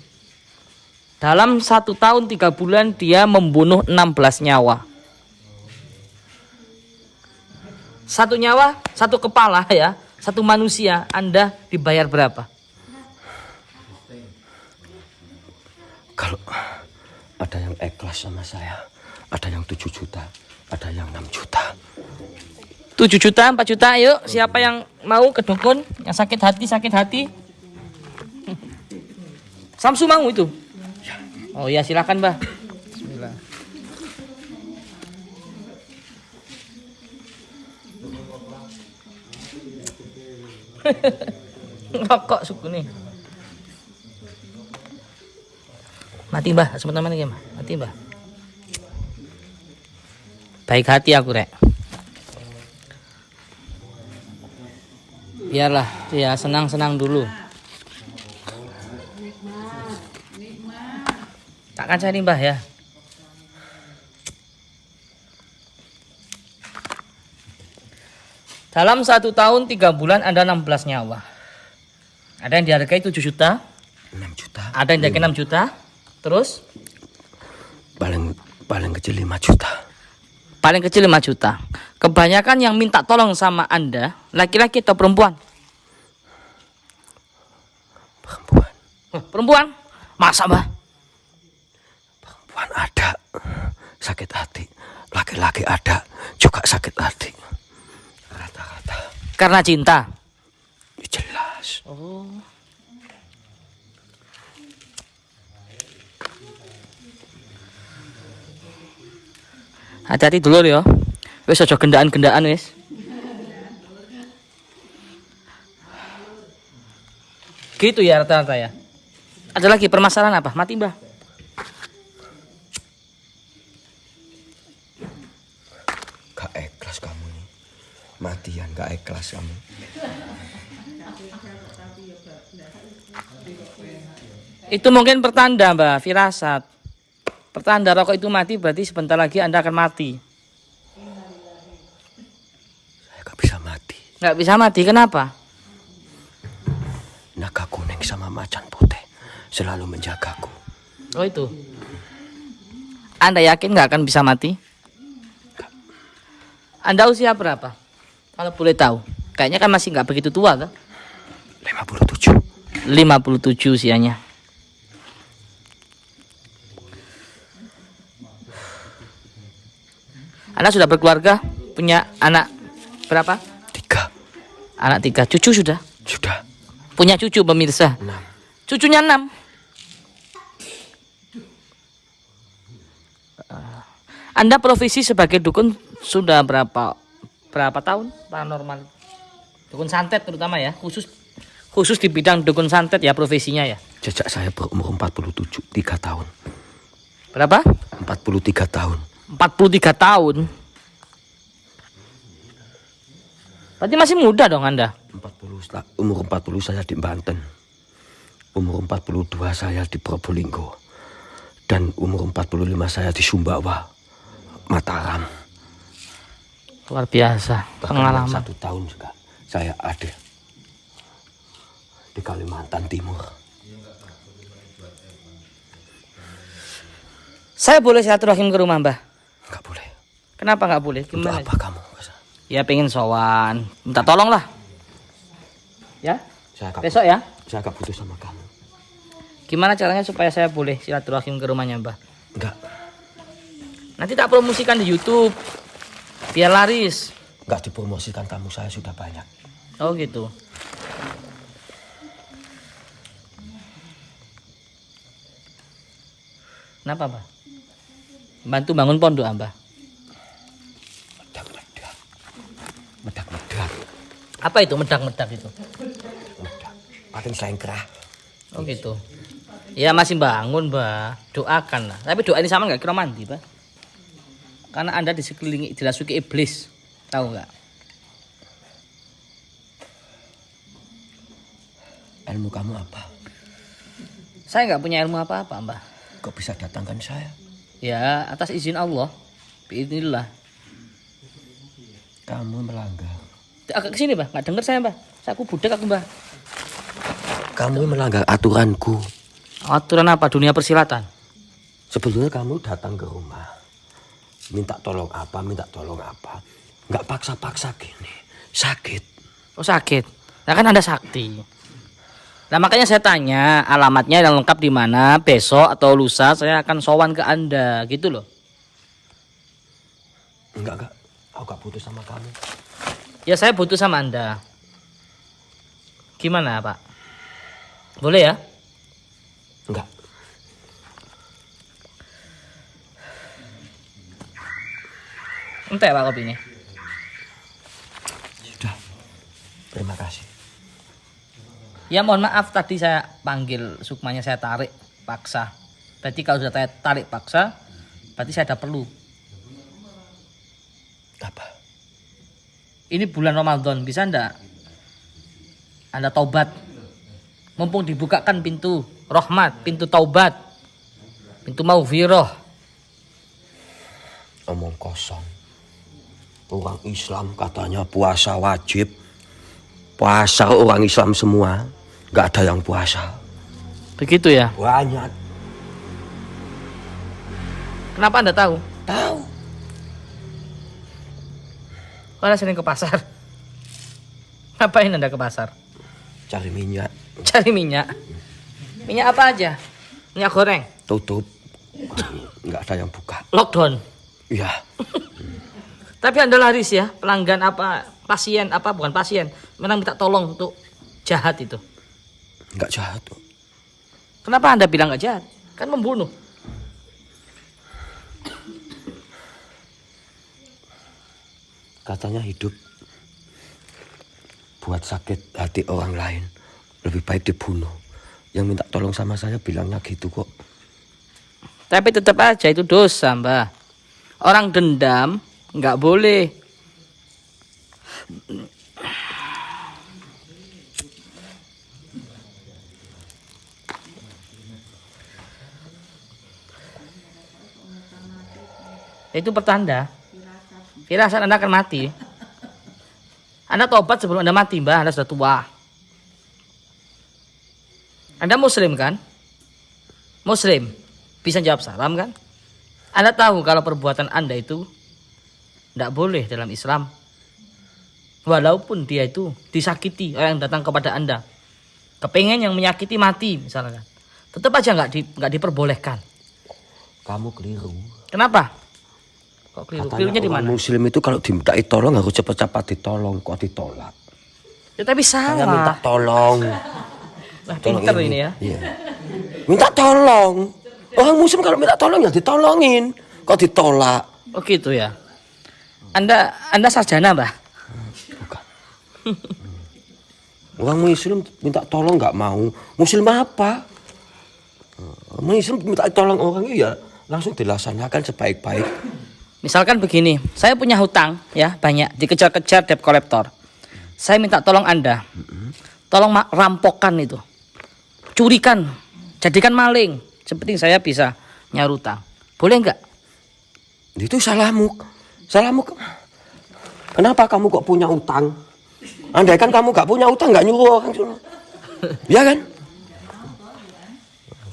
Dalam 1 tahun 3 bulan dia membunuh 16 nyawa. 1 nyawa, 1 kepala ya, 1 manusia, Anda dibayar berapa? Kalau ada yang ikhlas sama saya, ada yang 7 juta, ada yang 6 juta. 7 juta, 4 juta, ayo siapa yang mau ke dukun, yang sakit hati. Samsu mau itu? Oh ya silakan Mbah. Bismillah. Rokok suku nih. Mati Mbah, teman-teman ya Mbah. Mati Mbah. Baik hati aku rek. Biarlah dia senang-senang dulu. Takkan cari Mbah ya. Dalam 1 tahun 3 bulan Anda 16 nyawa. Ada yang dihargai 7 juta. 6 juta. Ada yang dihargai 6 juta. Terus? Paling kecil 5 juta. Paling kecil 5 juta. Kebanyakan yang minta tolong sama Anda, laki-laki atau perempuan? Perempuan. Perempuan? Masa, Mbah? Perempuan ada sakit hati. Laki-laki ada juga sakit hati. Rata-rata. Karena cinta? Jelas. Oh. Hati-hati dulu ya. Wis aja gendaan-gendaan wis. Gitu ya rata-rata ya. Ada lagi permasalahan apa? Mati, Mbah. Gak ikhlas kamu nih. Matian gak ikhlas kamu. Itu mungkin pertanda, Mbah, firasat. Pertanda rokok itu mati berarti sebentar lagi Anda akan mati. Saya gak bisa mati. Nggak bisa mati, kenapa? Naga kuning sama macan putih selalu menjagaku. Oh itu. Anda yakin nggak akan bisa mati? Anda usia berapa? Kalau boleh tahu. Kayaknya kan masih nggak begitu tua kan? 57. 57 usianya. Anda sudah berkeluarga? Punya anak berapa? 3. Anak 3. Cucu sudah? Sudah. Punya cucu pemirsa? 6. Cucunya 6. Anda profesi sebagai dukun sudah berapa tahun paranormal? Dukun santet terutama ya, khusus di bidang dukun santet ya profesinya ya. Sejak saya berumur 47, 3 tahun. Berapa? 43 tahun. 43 tahun. Berarti masih muda dong Anda. Umur 40 saya di Banten. Umur 42 saya di Probolinggo. Dan umur 45 saya di Sumbawa, Mataram. Luar biasa pengalaman. 1 tahun juga saya ada di Kalimantan Timur. Saya boleh silaturahim ke rumah Mbah? Enggak boleh. Kenapa nggak boleh? Untuk Gimana? apa kamu? Ya pengen sowan, minta tolong lah. Ya? Besok ya? Saya agak butuh sama kamu. Gimana caranya supaya saya boleh silaturahim ke rumahnya Mbah? Enggak. Nanti tak promosikan di YouTube biar laris. Enggak dipromosikan, tamu saya sudah banyak. Oh gitu. Kenapa Mbah? Bantu bangun pondok Mbah. Medak-medak. Apa itu medak-medak itu? Medak. Paling selengkrah. Oh gitu. Ya masih bangun Mbah. Doakan lah. Tapi doa ini sama nggak kira mandi Mbah? Karena Anda di sekelilingi dirasuki iblis. Tahu nggak? Ilmu kamu apa? Saya nggak punya ilmu apa-apa Mbah. Kok bisa datangkan saya? Ya atas izin Allah. Bismillah. Kamu melanggar. Agak kesini Mbah. Nggak denger saya Mbah. Saya aku budak aku Mbah. Kamu melanggar aturanku. Aturan apa? Dunia persilatan. Sebetulnya kamu datang ke rumah. Minta tolong apa. Nggak paksa-paksa gini. Sakit. Oh sakit. Nah kan Anda sakti. Nah makanya saya tanya alamatnya yang lengkap di mana, besok atau lusa saya akan sowan ke Anda gitu loh. Enggak. Aku gak butuh sama kamu. Ya saya butuh sama Anda. Gimana Pak? Boleh ya? Enggak. Entek Pak kopi ini. Sudah. Terima kasih. Ya mohon maaf tadi saya panggil sukmanya saya tarik paksa. Berarti kalau sudah saya tarik paksa, berarti saya ada perlu. Apa? Ini bulan Ramadan, bisa enggak Anda taubat? Mumpung dibukakan pintu rahmat, pintu taubat, pintu maghfirah. Omong kosong. Orang Islam katanya puasa wajib. Puasa orang Islam semua, nggak ada yang puasa. Begitu ya? Banyak. Kenapa Anda tahu? Tahu. Anda sering ke pasar. Ngapain Anda ke pasar? Cari minyak. Cari minyak. Minyak apa aja? Minyak goreng. Tutup. Nggak ada yang buka. Lockdown. Iya. Tapi Anda laris ya, pelanggan apa, pasien apa, bukan pasien, memang minta tolong untuk jahat itu. Nggak jahat. Kenapa Anda bilang nggak jahat? Kan membunuh. Katanya hidup buat sakit hati orang lain lebih baik dibunuh. Yang minta tolong sama saya bilangnya gitu kok. Tapi tetap aja itu dosa, Mbah. Orang dendam nggak boleh. Itu pertanda. Firasat Anda akan mati. Anda tobat sebelum Anda mati, Mbah. Anda sudah tua. Anda Muslim kan? Muslim. Bisa jawab salam kan? Anda tahu kalau perbuatan Anda itu tidak boleh dalam Islam. Walaupun dia itu disakiti orang yang datang kepada Anda. Kepengen yang menyakiti mati misalkan. Tetap aja nggak diperbolehkan. Kamu keliru. Kenapa? Kok keliru? Katanya Kelirunya di mana? Muslim itu kalau dimintai tolong harus cepat-cepat ditolong. Kok ditolak? Ya, tapi Saya minta salah. tolong. Wah, pinter ini ya. Iya. Minta tolong. Orang Muslim kalau minta tolong ya ditolongin. Kok ditolak? Oh gitu ya. Anda sarjana, Mbah? Bukan. Orang Muslim minta tolong nggak mau. Muslim apa? Muslim minta tolong orang ya langsung dilaksanakan sebaik-baik. Misalkan begini, saya punya hutang ya banyak, dikejar-kejar debt collector. Saya minta tolong Anda, tolong rampokkan itu, curikan, jadikan maling. Seperti saya bisa nyaur hutang, boleh nggak? Itu salahmu. Kenapa kamu kok punya utang? Andai kan kamu gak punya utang, gak nyuruh orang suruh. Ya kan?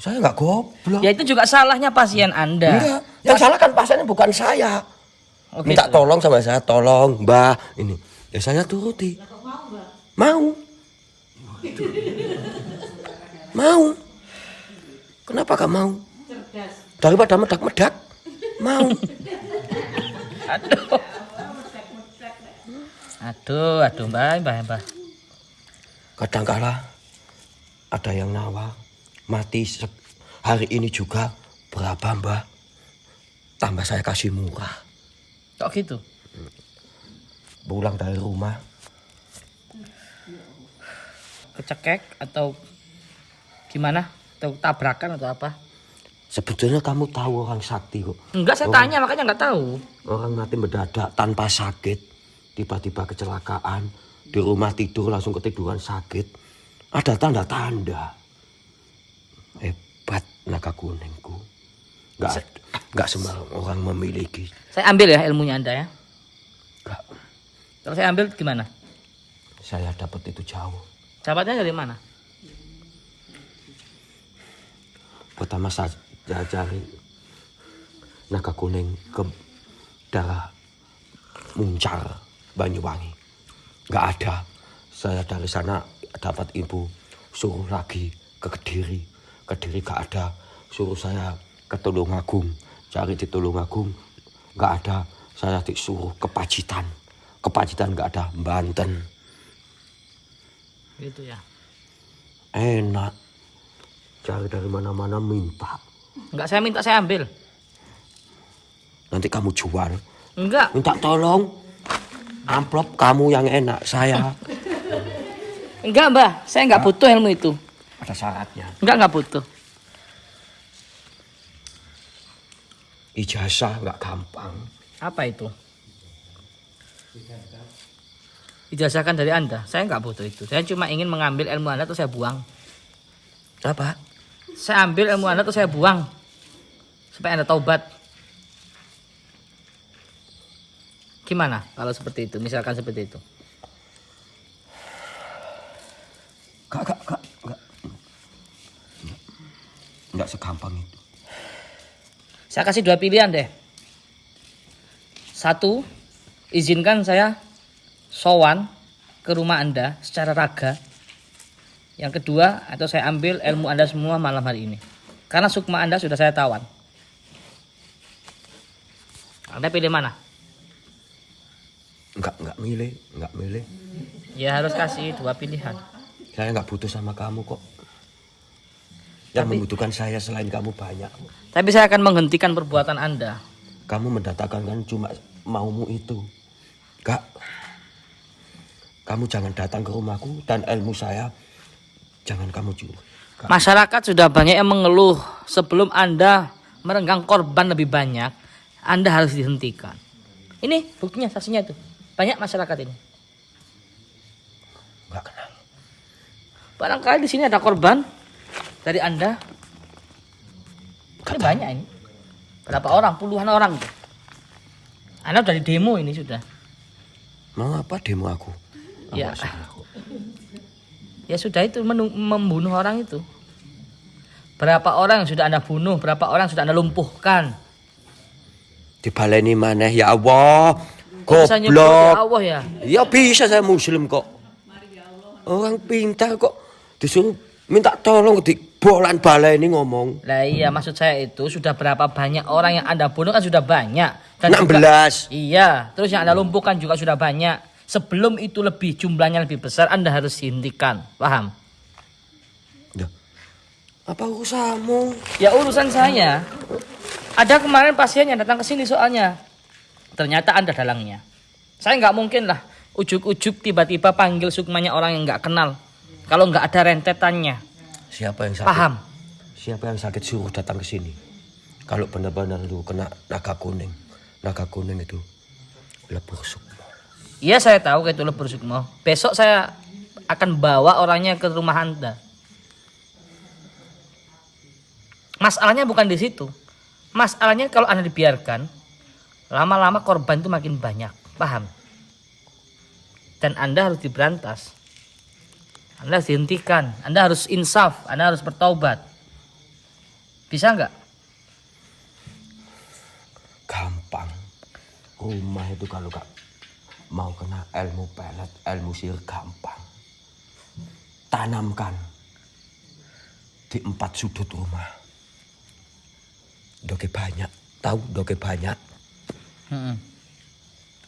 Saya gak goblok. Ya itu juga salahnya pasien Anda. Enggak. Yang salah kan pasiennya bukan saya. Oh, Minta gitu. tolong sama saya, tolong Mbah ini. Ya saya turuti. Mau. Mau. Kenapa gak mau? Daripada medak-medak. Mau. Aduh, Mbah. Kadangkala ada yang nawar mati hari ini juga berapa Mbah? Tambah saya kasih murah. Kok gitu? Pulang dari rumah. Kecekek atau gimana? Atau tabrakan atau apa? Sebetulnya kamu tahu orang sakti kok. Enggak, saya tanya makanya nggak tahu. Orang mati mendadak tanpa sakit. Tiba-tiba kecelakaan. Di rumah tidur langsung ketiduran sakit. Ada tanda-tanda. Hebat naga kuningku. Nggak semua orang memiliki. Saya ambil ya ilmunya Anda ya. Nggak. Kalau saya ambil gimana? Saya dapat itu jauh. Dapatnya dari mana? Pertama saya cari naga kuning ke daerah Muncar, Banyuwangi. Nggak ada. Saya dari sana dapat info, suruh lagi ke Kediri. Kediri nggak ada. Suruh saya ke Tulungagung. Cari di Tulungagung. Nggak ada. Saya disuruh ke Pacitan. Ke Pacitan nggak ada. Banten. Gitu ya. Enak. Cari dari mana-mana minta. Enggak, saya minta saya ambil. Nanti kamu jual. Enggak. Minta tolong. Amplop kamu yang enak. Saya. Enggak, Mbah. Saya enggak butuh ilmu itu. Ada syaratnya. Enggak butuh. Ijazah nggak gampang. Apa itu? Ijazahkan dari Anda. Saya enggak butuh itu. Saya cuma ingin mengambil ilmu Anda terus saya buang. Apa? Saya ambil ilmu Anda terus saya buang. Supaya Anda taubat. Gimana kalau seperti itu? Misalkan seperti itu. Enggak segampang itu. Saya kasih 2 pilihan deh. 1, izinkan saya sowan ke rumah Anda secara raga. Yang kedua, atau saya ambil ilmu Anda semua malam hari ini. Karena sukma Anda sudah saya tawan. Anda pilih mana? Enggak milih. Ya harus kasih 2 pilihan. Saya enggak butuh sama kamu kok. Yang membutuhkan saya selain kamu banyak. Tapi saya akan menghentikan perbuatan Anda. Kamu mendatangkan kan cuma maumu itu. Enggak. Kamu jangan datang ke rumahku dan ilmu saya jangan kamu curi. Masyarakat sudah banyak yang mengeluh. Sebelum Anda merenggang korban lebih banyak, Anda harus dihentikan. Ini buktinya, saksinya itu. Banyak masyarakat ini. Enggak kenal. Barangkali di sini ada korban dari Anda. Ini banyak ini. Berapa orang? Puluhan orang. Anda udah di demo ini sudah. Mau apa demo aku? Ya. Ya sudah itu membunuh orang itu. Berapa orang yang sudah Anda bunuh? Berapa orang sudah Anda lumpuhkan? Dibaleni maneh ya Allah. Bisa nyebut ya Allah ya. Ya bisa, saya muslim kok. Orang pintar kok disuruh minta tolong dibolan baleni ngomong. Lah iya, maksud saya itu sudah berapa banyak orang yang Anda bunuh kan sudah banyak. Dan 16. Juga, iya, terus yang Anda lumpuhkan juga sudah banyak. Sebelum itu jumlahnya lebih besar, Anda harus dihentikan. Paham? Ya. Apa urusanmu? Ya urusan saya. Ada kemarin pasien yang datang ke sini soalnya. Ternyata Anda dalangnya. Saya nggak mungkin lah ujuk-ujuk tiba-tiba panggil sukmanya orang yang nggak kenal. Kalau nggak ada rentetannya. Siapa yang sakit? Paham? Siapa yang sakit suruh datang ke sini? Kalau benar-benar lu kena naga kuning itu lebur sukma. Iya saya tahu itu lebur sukma. Besok saya akan bawa orangnya ke rumah Anda. Masalahnya bukan di situ. Masalahnya kalau Anda dibiarkan, lama-lama korban itu makin banyak. Paham? Dan Anda harus diberantas. Anda harus dihentikan. Anda harus insaf. Anda harus bertaubat. Bisa nggak? Gampang. Rumah itu kalau gak mau kena ilmu pelet, ilmu sihir gampang. Tanamkan di 4 sudut rumah. Doke banyak. Tahu doke banyak?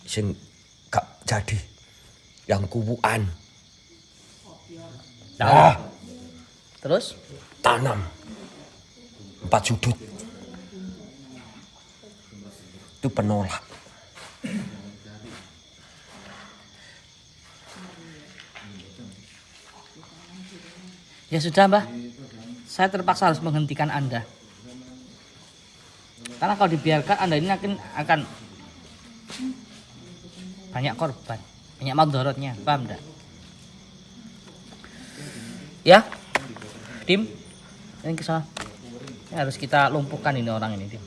Sing gak jadi. Yang kubuan. Nah, Terus? tanam 4 sudut. Itu penolak. Ya sudah Mbah. Saya terpaksa harus menghentikan Anda. Karena kalau dibiarkan Anda ini akan banyak korban. Banyak madorotnya. Paham enggak? Ya, tim, ini kesana. Ini harus kita lumpuhkan ini orang ini, tim.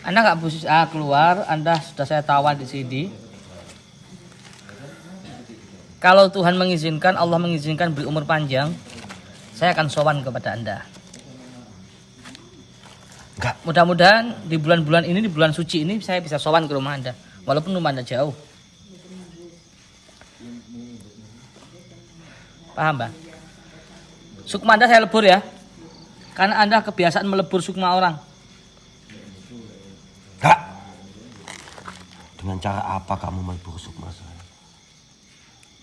Anda nggak bisa keluar, Anda sudah saya tawan di sini. Kalau Tuhan mengizinkan, Allah mengizinkan beri umur panjang, saya akan sowan kepada Anda. Enggak. Mudah-mudahan di bulan-bulan ini, di bulan suci ini, saya bisa sowan ke rumah Anda, walaupun rumah Anda jauh. Paham, Mbak? Sukma Anda saya lebur ya. Karena Anda kebiasaan melebur sukma orang. Enggak. Dengan cara apa kamu melebur sukma saya?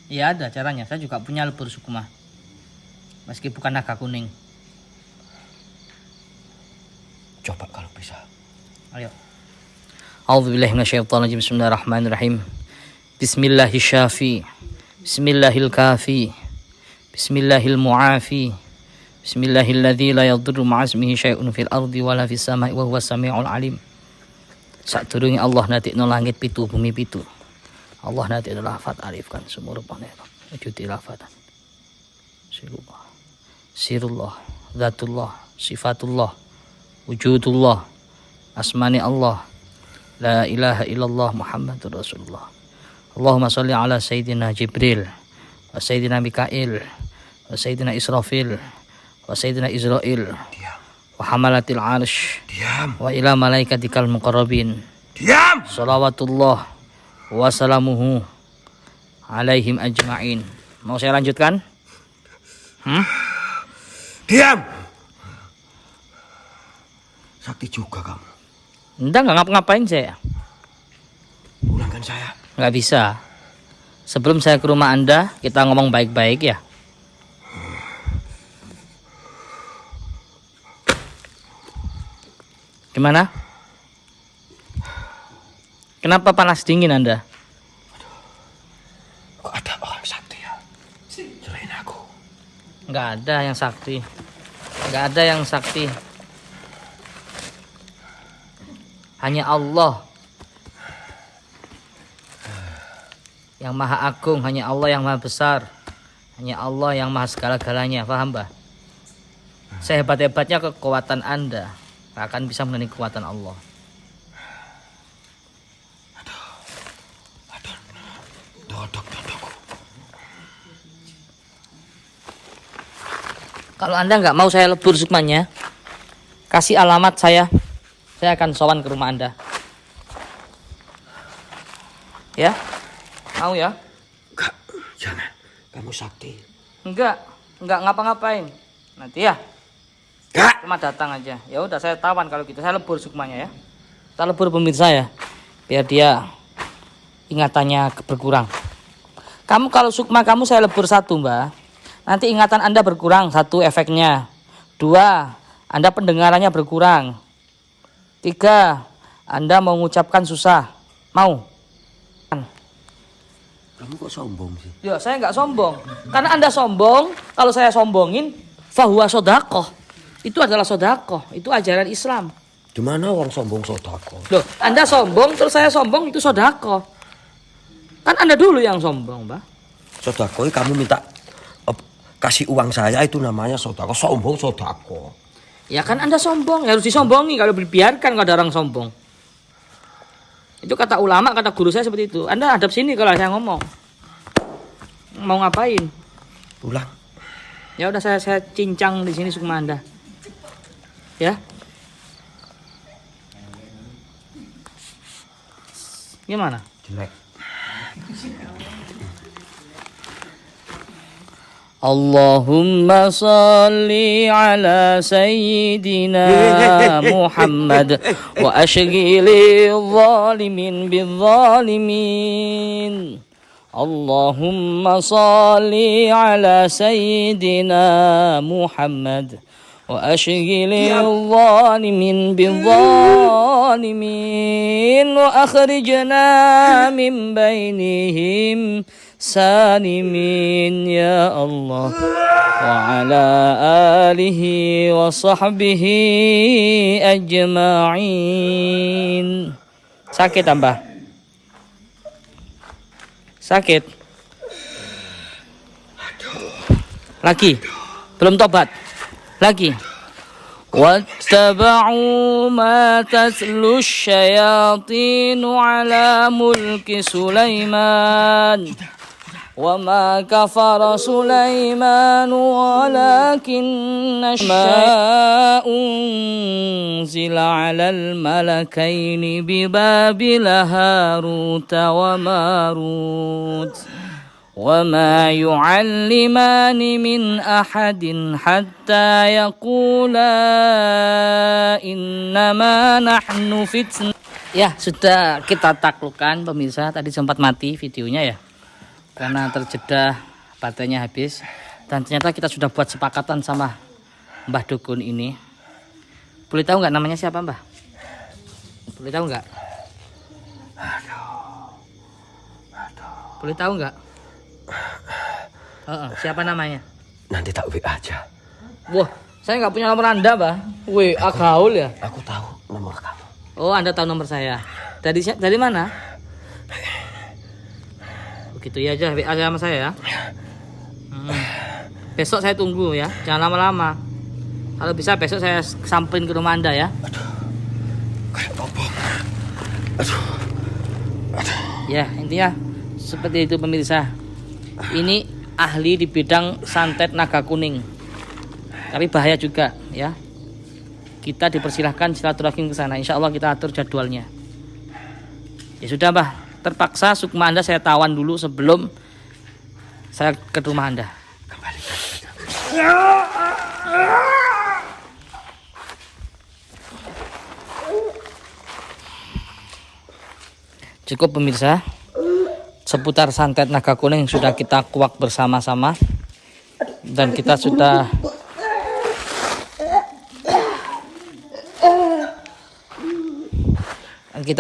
Iya ada caranya. Saya juga punya lebur sukma. Meski bukan naga kuning. Coba kalau bisa. Ayo. A'udzubillahi minasyaitonirrajim. Bismillahirrahmanirrahim. Bismillahirrahmanirrahim. Bismillahirrahmanirrahim. Bismillahirrahmanirrahim. Bismillahilladzi la yadurru ma'asmihi syai'un fil ardi wala fis sama'i wa huwas samiul alim. Sadurunge Allah natikno langit pitu bumi pitu. Allah natikno lafat arifkan sumur panera. Wujud lafatan. Sirullah. Sirullah, zatullah, sifatullah. wujudullah, asmani Allah, la ilaha illallah Muhammadur Rasulullah. Allahumma sholli ala Sayyidina Jibril wa Sayyidina Mikail wa Sayyidina Israfil wa Sayyidina Israil wa hamalatil arsh wa ila malaikatikal muqarrabin. Salawatullah wa salamuhu alaihim ajma'in. Mau saya lanjutkan? Diam. Sakti juga kamu. Enggak ngapa-ngapain saya. Ulangkan saya. Nggak bisa. Sebelum saya ke rumah Anda, kita ngomong baik-baik ya. Gimana? Kenapa panas dingin Anda? Kok ada orang sakti ya? Selain aku. Nggak ada yang sakti. Nggak ada yang sakti. Hanya Allah yang maha agung, hanya Allah yang maha besar, hanya Allah yang maha segala-galanya. Paham, Mbah? Sehebat-hebatnya kekuatan Anda nggak akan bisa menandingi kekuatan Allah. Dodok-dodokku. Kalau Anda nggak mau saya lebur sukmanya, kasih alamat saya akan sowan ke rumah Anda. Ya? Mau ya? Enggak, jangan. Kamu sakti. Enggak ngapa-ngapain. Nanti ya. Enggak. Cuma datang aja. Ya udah saya tawan kalau gitu. Saya lebur sukmanya ya. Kita lebur pemirsa ya. Biar dia ingatannya berkurang. Kamu kalau sukma kamu saya lebur 1, Mbak. Nanti ingatan Anda berkurang, 1 efeknya. 2, Anda pendengarannya berkurang. 3, Anda mau mengucapkan susah. Mau? Kamu kok sombong sih? Ya saya nggak sombong. Karena Anda sombong, kalau saya sombongin, fahuwa sodakoh. Itu adalah sodakoh. Itu ajaran Islam. Gimana orang sombong sodako? Loh, Anda sombong, terus saya sombong, itu sodakoh. Kan Anda dulu yang sombong, Mbak. Sodako kamu minta kasih uang saya, itu namanya sodako. Sombong sodako. Ya kan Anda sombong, ya harus disombongi. Kalau dibiarkan kalau ada orang sombong. Itu kata ulama, kata guru saya seperti itu. Anda hadap sini kalau saya ngomong. Mau ngapain? Pulang. Ya udah saya cincang di sini sukma Anda. Ya. Gimana? Jelek. Allahumma salli ala sayyidina Muhammad wa ashghili zalimin bizzalimin. Allahumma salli ala sayyidina Muhammad wa ashghili zalimin bizzalimin wa akhrijna min bainihim salimin ya Allah wa ala alihi wa sahbihi ajma'in. Sakit tambah? Sakit? Lagi? Belum tobat? Lagi? واتبعوا ما تتلو الشياطين على ملك سليمان وما كفر سليمان ولكن ما أنزل على الملكين ببابل هاروت وماروت وما يعلمان من أحد حتى يقولا إنما نحن فتنة. Ya, sudah kita taklukkan pemirsa, tadi sempat mati videonya ya karena terjeda baterainya habis, dan ternyata kita sudah buat sepakatan sama Mbah Dukun ini. Boleh tahu nggak namanya siapa, Mbah? Boleh tahu nggak? Boleh tahu nggak? Siapa namanya? Nanti tak WA aja. Wah, saya nggak punya nomor Anda, Mbah. WA gaul ya? Aku tahu nomor kamu. Oh, Anda tahu nomor saya. Dari mana? Begitu ya aja, WA sama saya ya. Besok saya tunggu ya, jangan lama-lama. Kalau bisa besok saya samperin ke rumah Anda ya. Kayak apa? Aduh. Ya, intinya seperti itu pemirsa. Ini ahli di bidang santet naga kuning. Tapi bahaya juga ya. Kita dipersilahkan silaturahim ke sana. Insya Allah kita atur jadwalnya. Ya sudah Mbah, terpaksa sukma Anda saya tawan dulu sebelum saya ke rumah Anda. Kembalikan saja. Cukup pemirsa, seputar santet naga kuning sudah kita kuak bersama-sama. Dan kita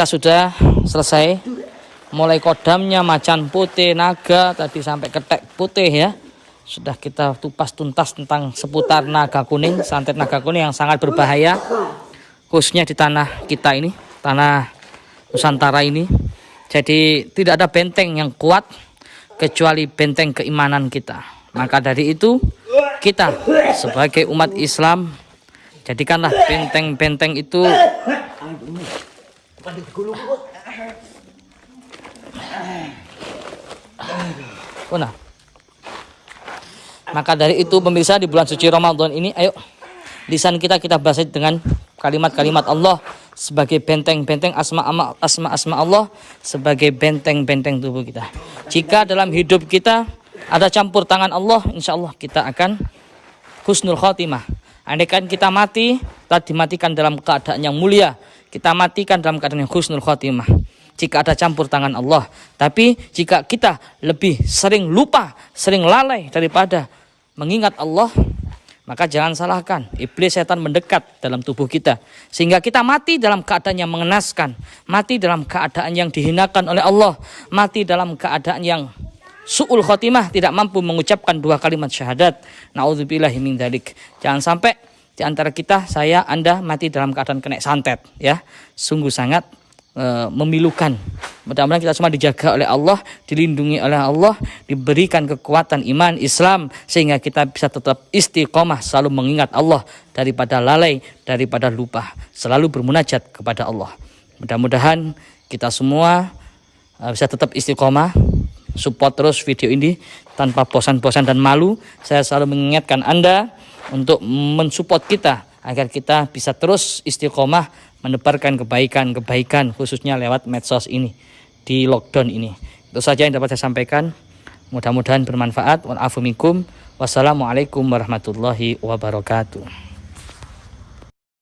sudah selesai. Mulai kodamnya, macan putih, naga, tadi sampai ketek putih ya. Sudah kita tupas tuntas tentang seputar naga kuning, santet naga kuning yang sangat berbahaya. Khususnya di tanah kita ini, tanah Nusantara ini. Jadi tidak ada benteng yang kuat kecuali benteng keimanan kita. Maka dari itu kita sebagai umat Islam jadikanlah benteng-benteng itu Maka dari itu pemirsa, di bulan suci Ramadan ini ayo lisan kita bahas dengan kalimat-kalimat Allah sebagai benteng-benteng asma Allah, sebagai benteng-benteng tubuh kita. Jika dalam hidup kita ada campur tangan Allah, insya Allah kita akan husnul khotimah. Andaikan kita mati, kita dimatikan dalam keadaan yang mulia, kita matikan dalam keadaan yang husnul khotimah. Jika ada campur tangan Allah. Tapi jika kita lebih sering lupa, sering lalai daripada mengingat Allah, maka jangan salahkan, iblis setan mendekat dalam tubuh kita. Sehingga kita mati dalam keadaan yang mengenaskan. Mati dalam keadaan yang dihinakan oleh Allah. Mati dalam keadaan yang su'ul khotimah, tidak mampu mengucapkan 2 kalimat syahadat. Na'udzubillahi min dzalik. Jangan sampai di antara kita, saya, Anda mati dalam keadaan kena santet. Ya, sungguh sangat memilukan. Mudah-mudahan kita semua dijaga oleh Allah, dilindungi oleh Allah, diberikan kekuatan iman Islam sehingga kita bisa tetap istiqomah, selalu mengingat Allah, daripada lalai, daripada lupa, selalu bermunajat kepada Allah. Mudah-mudahan kita semua bisa tetap istiqomah. Support terus video ini tanpa bosan-bosan dan malu. Saya selalu mengingatkan Anda untuk mensupport kita agar kita bisa terus istiqomah menebarkan kebaikan-kebaikan, khususnya lewat medsos ini di lockdown ini. Itu saja yang dapat saya sampaikan. Mudah-mudahan bermanfaat. Wa'afu minkum. Wassalamualaikum warahmatullahi wabarakatuh.